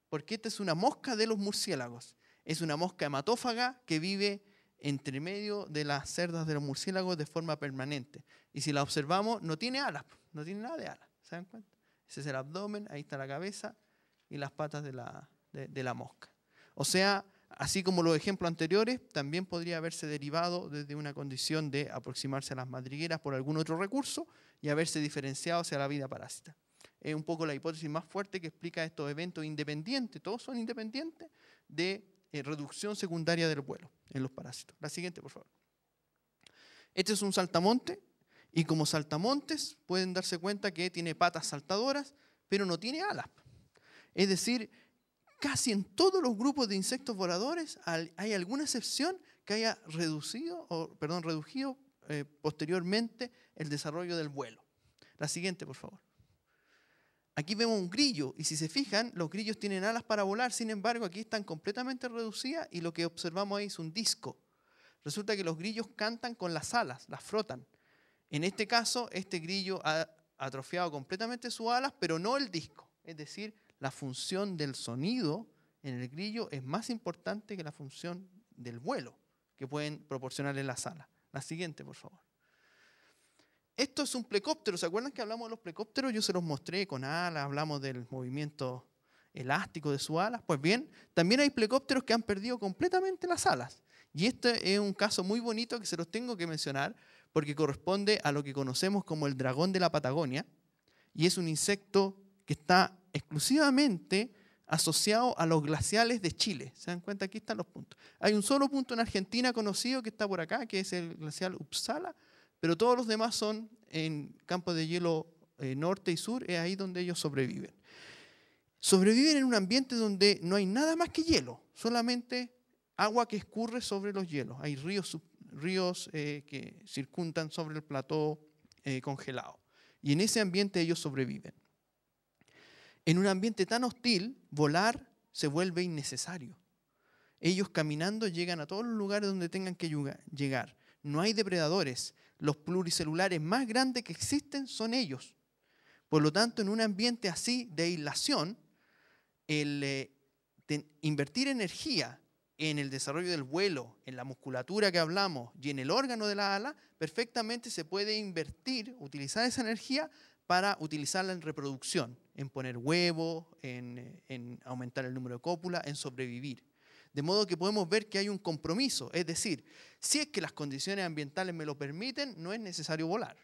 porque esta es una mosca de los murciélagos. Es una mosca hematófaga que vive entre medio de las cerdas de los murciélagos de forma permanente. Y si la observamos, no tiene alas, no tiene nada de alas, ¿se dan cuenta? Ese es el abdomen, ahí está la cabeza y las patas de la mosca. O sea, así como los ejemplos anteriores, también podría haberse derivado desde una condición de aproximarse a las madrigueras por algún otro recurso y haberse diferenciado hacia la vida parásita. Es un poco la hipótesis más fuerte que explica estos eventos independientes, todos son independientes, de reducción secundaria del vuelo en los parásitos. La siguiente, por favor. Este es un saltamonte, y como saltamontes pueden darse cuenta que tiene patas saltadoras, pero no tiene alas. Es decir, casi en todos los grupos de insectos voladores hay alguna excepción que haya reducido posteriormente el desarrollo del vuelo. La siguiente, por favor. Aquí vemos un grillo, y si se fijan, los grillos tienen alas para volar, sin embargo, aquí están completamente reducidas y lo que observamos ahí es un disco. Resulta que los grillos cantan con las alas, las frotan. En este caso, este grillo ha atrofiado completamente sus alas, pero no el disco. Es decir, la función del sonido en el grillo es más importante que la función del vuelo que pueden proporcionarle las alas. La siguiente, por favor. Esto es un plecóptero. ¿Se acuerdan que hablamos de los plecópteros? Yo se los mostré con alas, hablamos del movimiento elástico de sus alas. Pues bien, también hay plecópteros que han perdido completamente las alas. Y este es un caso muy bonito que se los tengo que mencionar porque corresponde a lo que conocemos como el dragón de la Patagonia. Y es un insecto que está exclusivamente asociado a los glaciales de Chile. ¿Se dan cuenta? Aquí están los puntos. Hay un solo punto en Argentina conocido que está por acá, que es el glacial Uppsala, pero todos los demás son en campos de hielo norte y sur, es ahí donde ellos sobreviven. Sobreviven en un ambiente donde no hay nada más que hielo, solamente agua que escurre sobre los hielos. Hay ríos que circundan sobre el plató congelado. Y en ese ambiente ellos sobreviven. En un ambiente tan hostil, volar se vuelve innecesario. Ellos caminando llegan a todos los lugares donde tengan que llegar. No hay depredadores. Los pluricelulares más grandes que existen son ellos. Por lo tanto, en un ambiente así de aislación, invertir energía en el desarrollo del vuelo, en la musculatura que hablamos y en el órgano de la ala, perfectamente se puede invertir, utilizar esa energía para utilizarla en reproducción, en poner huevos, en aumentar el número de cópulas, en sobrevivir. De modo que podemos ver que hay un compromiso, es decir, si es que las condiciones ambientales me lo permiten, no es necesario volar.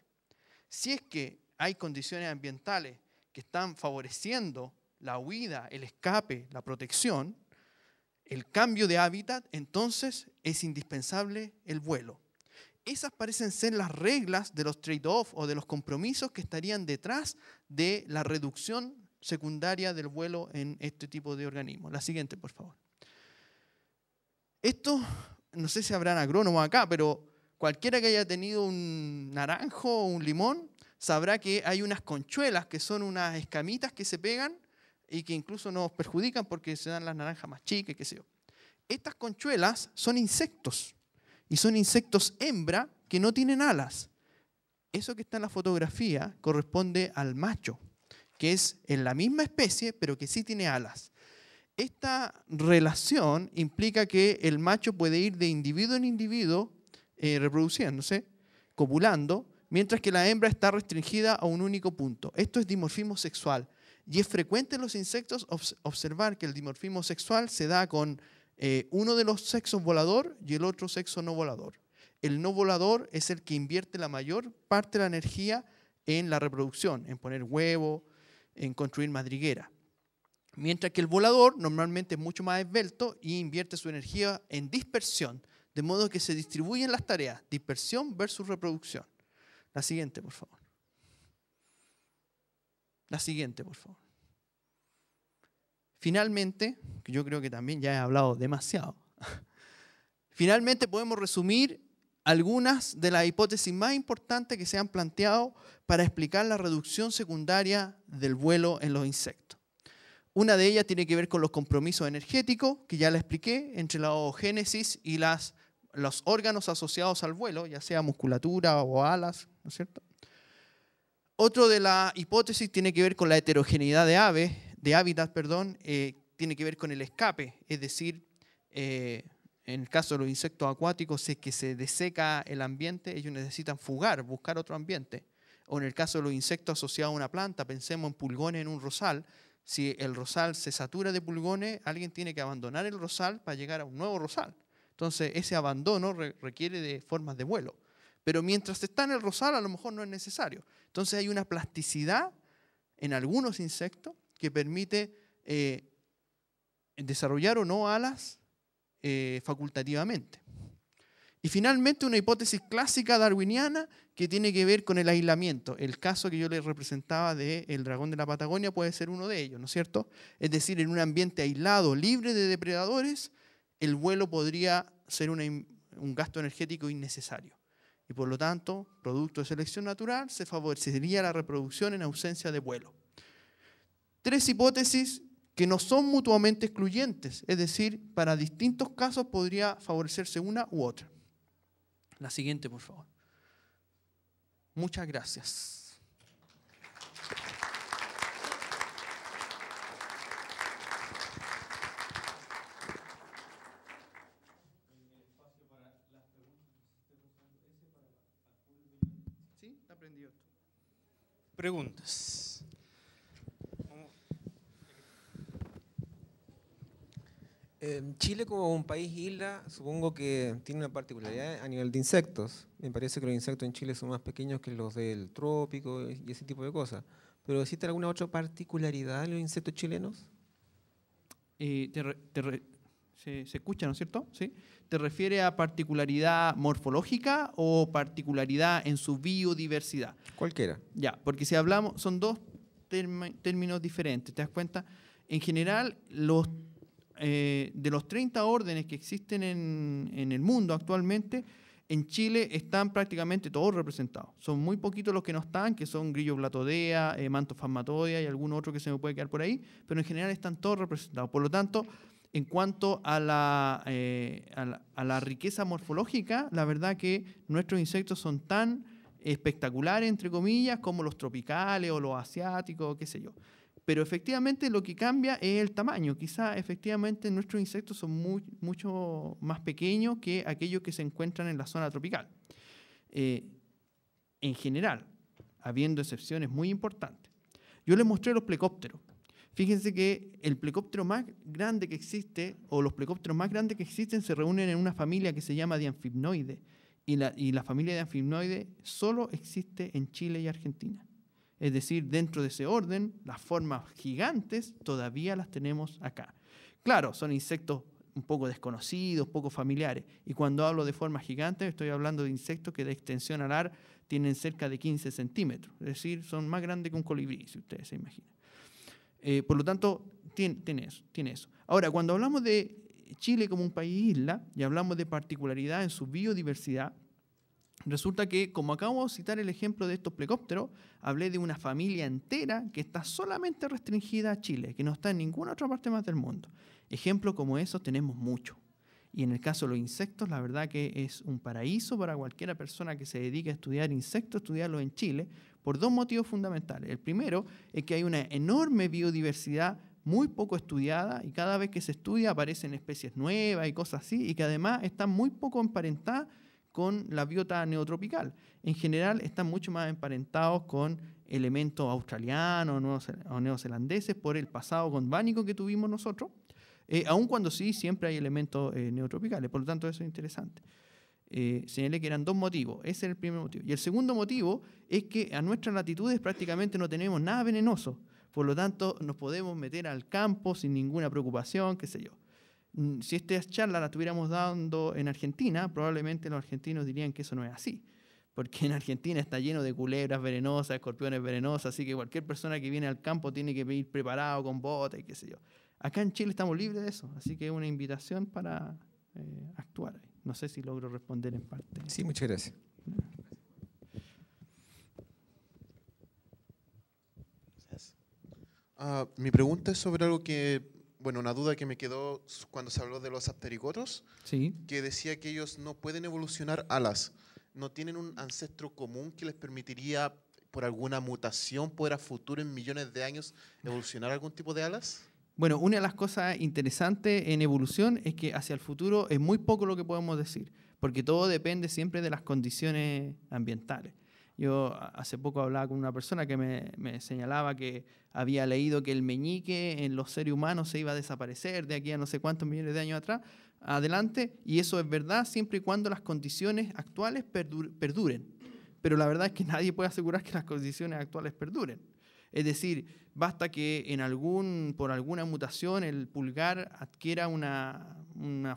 Si es que hay condiciones ambientales que están favoreciendo la huida, el escape, la protección, el cambio de hábitat, entonces es indispensable el vuelo. Esas parecen ser las reglas de los trade-off o de los compromisos que estarían detrás de la reducción secundaria del vuelo en este tipo de organismos. La siguiente, por favor. Esto, no sé si habrán agrónomos acá, pero cualquiera que haya tenido un naranjo o un limón sabrá que hay unas conchuelas que son unas escamitas que se pegan y que incluso nos perjudican porque se dan las naranjas más chicas, qué sé yo. Estas conchuelas son insectos. Y son insectos hembra que no tienen alas. Eso que está en la fotografía corresponde al macho, que es en la misma especie, pero que sí tiene alas. Esta relación implica que el macho puede ir de individuo en individuo reproduciéndose, copulando, mientras que la hembra está restringida a un único punto. Esto es dimorfismo sexual. Y es frecuente en los insectos observar que el dimorfismo sexual se da con uno de los sexos volador y el otro sexo no volador. El no volador es el que invierte la mayor parte de la energía en la reproducción, en poner huevo, en construir madriguera. Mientras que el volador normalmente es mucho más esbelto y invierte su energía en dispersión, de modo que se distribuyen las tareas, dispersión versus reproducción. La siguiente, por favor. La siguiente, por favor. Finalmente, que yo creo que también ya he hablado demasiado, finalmente podemos resumir algunas de las hipótesis más importantes que se han planteado para explicar la reducción secundaria del vuelo en los insectos. Una de ellas tiene que ver con los compromisos energéticos, que ya la expliqué, entre la oogénesis y los órganos asociados al vuelo, ya sea musculatura o alas, ¿no es cierto? Otro de las hipótesis tiene que ver con la heterogeneidad de hábitat, tiene que ver con el escape, es decir, en el caso de los insectos acuáticos, si es que se deseca el ambiente, ellos necesitan fugar, buscar otro ambiente. O en el caso de los insectos asociados a una planta, pensemos en pulgones en un rosal. Si el rosal se satura de pulgones, alguien tiene que abandonar el rosal para llegar a un nuevo rosal. Entonces, ese abandono requiere de formas de vuelo. Pero mientras está en el rosal, a lo mejor no es necesario. Entonces, hay una plasticidad en algunos insectos que permite desarrollar o no alas facultativamente. Y finalmente una hipótesis clásica darwiniana que tiene que ver con el aislamiento. El caso que yo les representaba del dragón de la Patagonia puede ser uno de ellos, ¿no es cierto? Es decir, en un ambiente aislado, libre de depredadores, el vuelo podría ser un gasto energético innecesario. Y por lo tanto, producto de selección natural, se favorecería la reproducción en ausencia de vuelo. Tres hipótesis que no son mutuamente excluyentes, es decir, para distintos casos podría favorecerse una u otra. La siguiente, por favor. Muchas gracias. ¿Sí? Aprendió. Preguntas. Chile como un país isla, supongo que tiene una particularidad a nivel de insectos. Me parece que los insectos en Chile son más pequeños que los del trópico y ese tipo de cosas. ¿Pero existe alguna otra particularidad en los insectos chilenos? Se escucha, ¿no es cierto? ¿Sí? ¿Te refiere a particularidad morfológica o particularidad en su biodiversidad? Cualquiera. Ya, porque si hablamos, son dos términos diferentes, ¿te das cuenta? En general, de los 30 órdenes que existen en el mundo actualmente, En Chile están prácticamente todos representados. Son muy poquitos los que no están, que son Grillo platodea, Mantophasmatodia y algún otro que se me puede quedar por ahí, pero en general están todos representados. Por lo tanto, en cuanto a la riqueza morfológica, la verdad que nuestros insectos son tan espectaculares, entre comillas, como los tropicales o los asiáticos, qué sé yo. Pero efectivamente lo que cambia es el tamaño. Quizá efectivamente nuestros insectos son mucho más pequeños que aquellos que se encuentran en la zona tropical. En general, habiendo excepciones muy importantes. Yo les mostré los plecópteros. Fíjense que el plecóptero más grande que existe, o los plecópteros más grandes que existen, se reúnen en una familia que se llama Diamphibnoides. Y la familia de Diamphibnoides solo existe en Chile y Argentina. Es decir, dentro de ese orden, las formas gigantes todavía las tenemos acá. Claro, son insectos un poco desconocidos, poco familiares. Y cuando hablo de formas gigantes, estoy hablando de insectos que de extensión alar tienen cerca de 15 centímetros. Es decir, son más grandes que un colibrí, si ustedes se imaginan. Por lo tanto, tiene eso. Ahora, cuando hablamos de Chile como un país isla y hablamos de particularidad en su biodiversidad, resulta que, como acabo de citar el ejemplo de estos plecópteros, hablé de una familia entera que está solamente restringida a Chile, que no está en ninguna otra parte más del mundo. Ejemplos como esos tenemos muchos. Y en el caso de los insectos, la verdad que es un paraíso para cualquier persona que se dedique a estudiar insectos, estudiarlos en Chile, por dos motivos fundamentales. El primero es que hay una enorme biodiversidad muy poco estudiada y cada vez que se estudia aparecen especies nuevas y cosas así, y que además están muy poco emparentadas con la biota neotropical. En general están mucho más emparentados con elementos australianos o neozelandeses por el pasado convánico que tuvimos nosotros, aun cuando sí siempre hay elementos neotropicales. Por lo tanto, eso es interesante. Señalé que eran dos motivos. Ese es el primer motivo. Y el segundo motivo es que a nuestras latitudes prácticamente no tenemos nada venenoso. Por lo tanto, nos podemos meter al campo sin ninguna preocupación, qué sé yo. Si esta charla la estuviéramos dando en Argentina, probablemente los argentinos dirían que eso no es así, porque en Argentina está lleno de culebras venenosas, escorpiones venenosos, así que cualquier persona que viene al campo tiene que ir preparado con botas y qué sé yo. Acá en Chile estamos libres de eso, así que es una invitación para actuar. No sé si logro responder en parte. Sí, muchas gracias. Mi pregunta es sobre algo que... Bueno, una duda que me quedó cuando se habló de los apterigotos, Sí. que decía que ellos no pueden evolucionar alas. ¿No tienen un ancestro común que les permitiría, por alguna mutación, poder a futuro, en millones de años, evolucionar algún tipo de alas? Bueno, una de las cosas interesantes en evolución es que hacia el futuro es muy poco lo que podemos decir, porque todo depende siempre de las condiciones ambientales. Yo hace poco hablaba con una persona que me señalaba que había leído que el meñique en los seres humanos se iba a desaparecer de aquí a no sé cuántos millones de años adelante, y eso es verdad siempre y cuando las condiciones actuales perduren. Pero la verdad es que nadie puede asegurar que las condiciones actuales perduren. Es decir, basta que por alguna mutación el pulgar adquiera una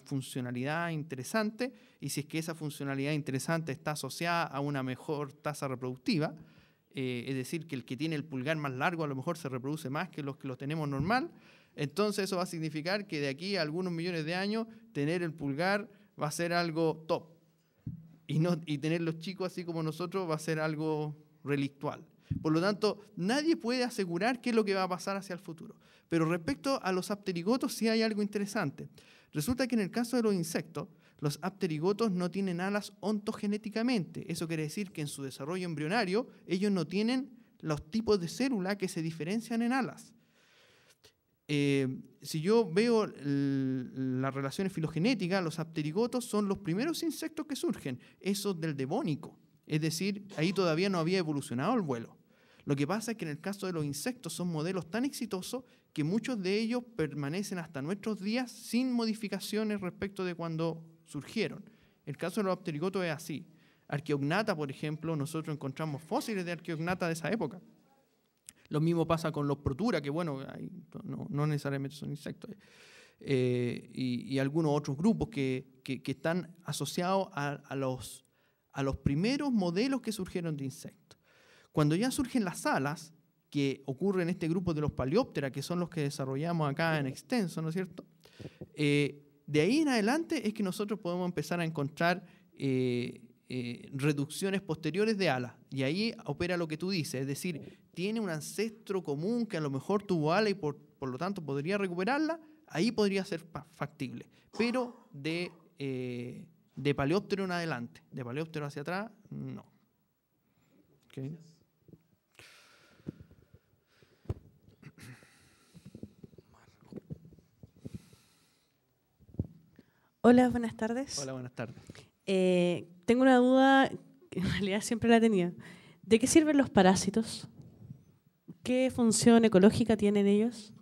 funcionalidad interesante, y si es que esa funcionalidad interesante está asociada a una mejor tasa reproductiva, es decir, que el que tiene el pulgar más largo a lo mejor se reproduce más que los que lo tenemos normal, entonces eso va a significar que de aquí a algunos millones de años tener el pulgar va a ser algo top, y tener los chicos así como nosotros va a ser algo relictual. Por lo tanto, nadie puede asegurar qué es lo que va a pasar hacia el futuro. Pero respecto a los apterigotos sí hay algo interesante. Resulta que en el caso de los insectos, los apterigotos no tienen alas ontogenéticamente. Eso quiere decir que en su desarrollo embrionario ellos no tienen los tipos de células que se diferencian en alas. Si yo veo las relaciones filogenéticas, los apterigotos son los primeros insectos que surgen, esos del Devónico. Es decir, ahí todavía no había evolucionado el vuelo. Lo que pasa es que en el caso de los insectos son modelos tan exitosos que muchos de ellos permanecen hasta nuestros días sin modificaciones respecto de cuando surgieron. El caso de los apterigotos es así. Archaeognatha, por ejemplo, nosotros encontramos fósiles de Archaeognatha de esa época. Lo mismo pasa con los Protura, que bueno, no necesariamente son insectos. Y algunos otros grupos que están asociados a los primeros modelos que surgieron de insectos. Cuando ya surgen las alas, que ocurre en este grupo de los Paleóptera, que son los que desarrollamos acá en extenso, ¿no es cierto? De ahí en adelante es que nosotros podemos empezar a encontrar reducciones posteriores de alas. Y ahí opera lo que tú dices, es decir, tiene un ancestro común que a lo mejor tuvo ala y por lo tanto podría recuperarla, ahí podría ser factible. Pero de Paleóptero en adelante, de Paleóptero hacia atrás, no. Okay. Hola, buenas tardes. Hola, buenas tardes. Tengo una duda, que en realidad siempre la he tenido. ¿De qué sirven los parásitos? ¿Qué función ecológica tienen ellos?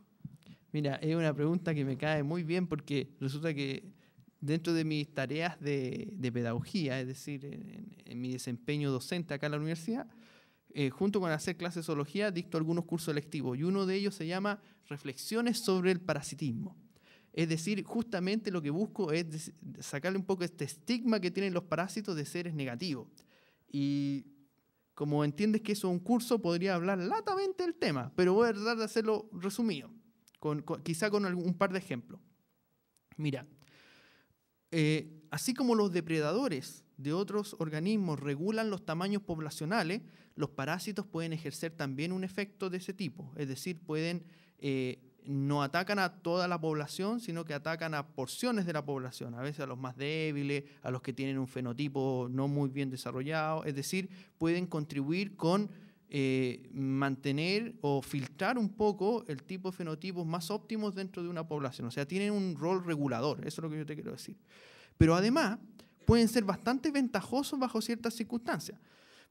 Mira, es una pregunta que me cae muy bien porque resulta que dentro de mis tareas de pedagogía, es decir, en mi desempeño docente acá en la universidad, junto con hacer clases de zoología, dicto algunos cursos electivos y uno de ellos se llama Reflexiones sobre el parasitismo. Es decir, justamente lo que busco es sacarle un poco este estigma que tienen los parásitos de seres negativos. Y como entiendes que eso es un curso, podría hablar latamente del tema, pero voy a tratar de hacerlo resumido, quizá con un par de ejemplos. Mira, así como los depredadores de otros organismos regulan los tamaños poblacionales, los parásitos pueden ejercer también un efecto de ese tipo, es decir, no atacan a toda la población, sino que atacan a porciones de la población, a veces a los más débiles, a los que tienen un fenotipo no muy bien desarrollado, es decir, pueden contribuir con mantener o filtrar un poco el tipo de fenotipos más óptimos dentro de una población, o sea, tienen un rol regulador, eso es lo que yo te quiero decir. Pero además, pueden ser bastante ventajosos bajo ciertas circunstancias.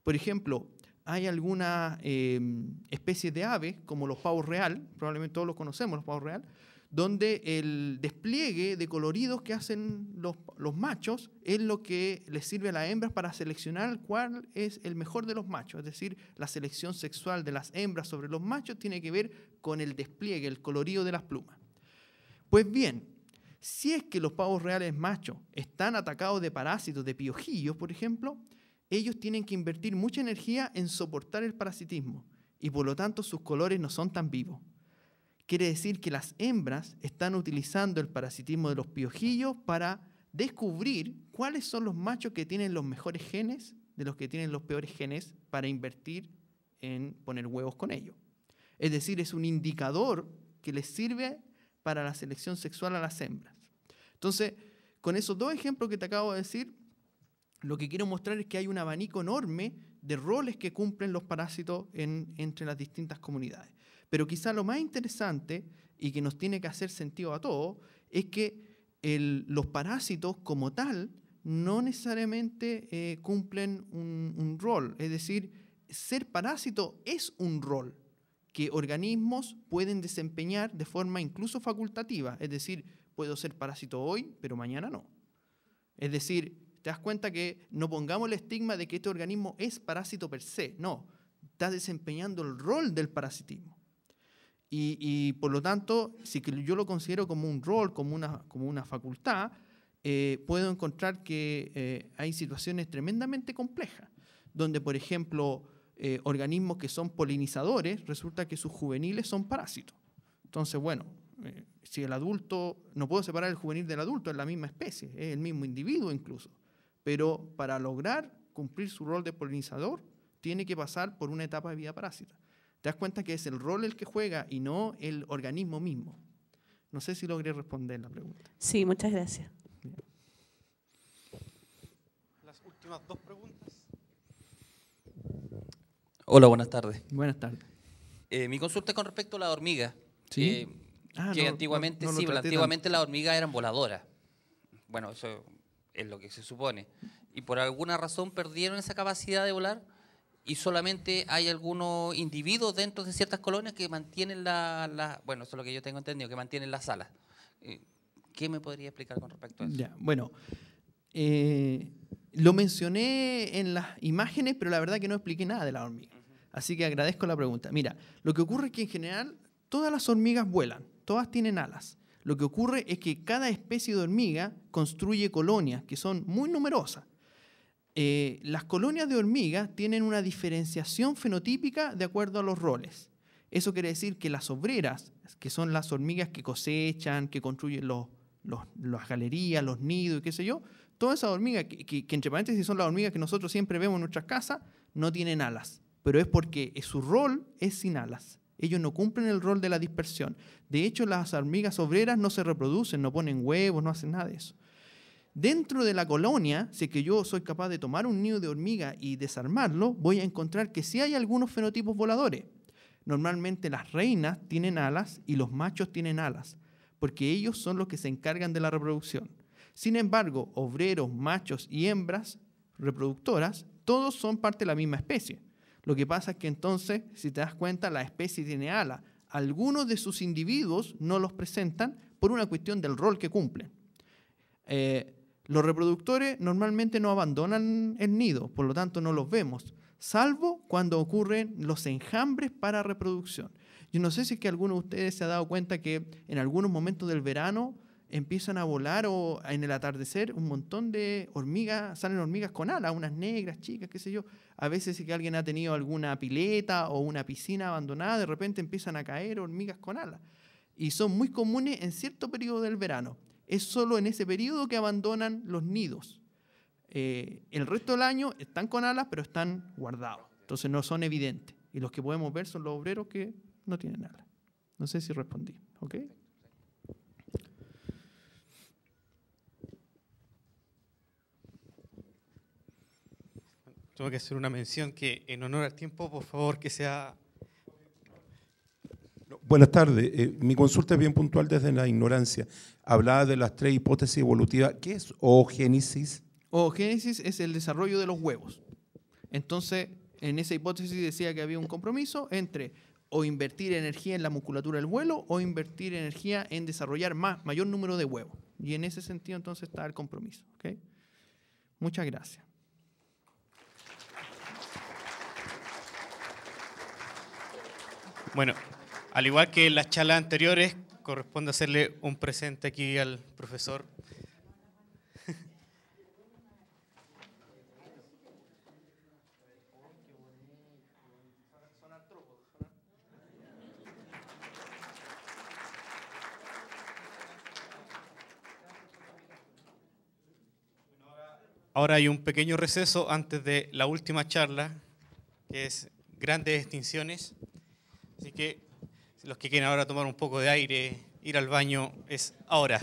Por ejemplo, hay algunas especies de aves, como los pavos real, probablemente todos los conocemos, los pavos real, donde el despliegue de coloridos que hacen los machos es lo que les sirve a las hembras para seleccionar cuál es el mejor de los machos. Es decir, la selección sexual de las hembras sobre los machos tiene que ver con el despliegue, el colorido de las plumas. Pues bien, si es que los pavos reales machos están atacados de parásitos, de piojillos, por ejemplo, ellos tienen que invertir mucha energía en soportar el parasitismo y por lo tanto sus colores no son tan vivos. Quiere decir que las hembras están utilizando el parasitismo de los piojillos para descubrir cuáles son los machos que tienen los mejores genes de los que tienen los peores genes para invertir en poner huevos con ellos. Es decir, es un indicador que les sirve para la selección sexual a las hembras. Entonces, con esos dos ejemplos que te acabo de decir, lo que quiero mostrar es que hay un abanico enorme de roles que cumplen los parásitos entre las distintas comunidades. Pero quizá lo más interesante y que nos tiene que hacer sentido a todos es que los parásitos como tal no necesariamente cumplen un rol. Es decir, ser parásito es un rol que organismos pueden desempeñar de forma incluso facultativa. Es decir, puedo ser parásito hoy, pero mañana no. Es decir, te das cuenta que no pongamos el estigma de que este organismo es parásito per se. No, está desempeñando el rol del parasitismo. Y por lo tanto, si yo lo considero como un rol, como una facultad, puedo encontrar que hay situaciones tremendamente complejas, donde, por ejemplo, organismos que son polinizadores, resulta que sus juveniles son parásitos. Entonces, bueno, si el adulto, no puedo separar el juvenil del adulto, es la misma especie, es el mismo individuo incluso, pero para lograr cumplir su rol de polinizador, tiene que pasar por una etapa de vida parásita. Te das cuenta que es el rol el que juega y no el organismo mismo. No sé si logré responder la pregunta. Sí, muchas gracias. Bien. Las últimas dos preguntas. Hola, buenas tardes. Buenas tardes. Mi consulta es con respecto a la hormiga. ¿Sí? Que antiguamente, sí, antiguamente las hormigas eran voladoras. Bueno, eso es lo que se supone. Y por alguna razón perdieron esa capacidad de volar y solamente hay algunos individuos dentro de ciertas colonias que mantienen bueno, eso es lo que yo tengo entendido, que mantienen las alas. ¿Qué me podría explicar con respecto a eso? Ya, bueno, lo mencioné en las imágenes, pero la verdad que no expliqué nada de la hormiga. Así que agradezco la pregunta. Mira, lo que ocurre es que en general todas las hormigas vuelan, todas tienen alas. Lo que ocurre es que cada especie de hormiga construye colonias que son muy numerosas. Las colonias de hormigas tienen una diferenciación fenotípica de acuerdo a los roles. Eso quiere decir que las obreras, que son las hormigas que cosechan, que construyen las galerías, los nidos y qué sé yo, todas esas hormigas, que entre paréntesis son las hormigas que nosotros siempre vemos en nuestras casas, no tienen alas. Pero es porque su rol es sin alas. Ellos no cumplen el rol de la dispersión. De hecho, las hormigas obreras no se reproducen, no ponen huevos, no hacen nada de eso. Dentro de la colonia, si es que yo soy capaz de tomar un nido de hormiga y desarmarlo, voy a encontrar que sí hay algunos fenotipos voladores. Normalmente las reinas tienen alas y los machos tienen alas, porque ellos son los que se encargan de la reproducción. Sin embargo, obreros, machos y hembras reproductoras, todos son parte de la misma especie. Lo que pasa es que entonces, si te das cuenta, la especie tiene alas. Algunos de sus individuos no los presentan por una cuestión del rol que cumplen. Los reproductores normalmente no abandonan el nido, por lo tanto no los vemos, salvo cuando ocurren los enjambres para reproducción. Yo no sé si es que alguno de ustedes se ha dado cuenta que en algunos momentos del verano empiezan a volar o en el atardecer un montón de hormigas, salen hormigas con alas, unas negras, chicas, qué sé yo. A veces si que alguien ha tenido alguna pileta o una piscina abandonada, de repente empiezan a caer hormigas con alas. Y son muy comunes en cierto periodo del verano. Es solo en ese periodo que abandonan los nidos. El resto del año están con alas, pero están guardados. Entonces no son evidentes. Y los que podemos ver son los obreros que no tienen alas. No sé si respondí. ¿Ok? Tengo que hacer una mención que en honor al tiempo, por favor, que sea... Buenas tardes. Mi consulta es bien puntual desde la ignorancia. Hablaba de las 3 hipótesis evolutivas. ¿Qué es oogénesis? Oogénesis es el desarrollo de los huevos. Entonces, en esa hipótesis decía que había un compromiso entre o invertir energía en la musculatura del vuelo o invertir energía en desarrollar mayor número de huevos. Y en ese sentido, entonces, está el compromiso. ¿Okay? Muchas gracias. Bueno, al igual que en las charlas anteriores, corresponde hacerle un presente aquí al profesor. Ahora hay un pequeño receso antes de la última charla, que es grandes extinciones. Así que los que quieren ahora tomar un poco de aire, ir al baño, es ahora.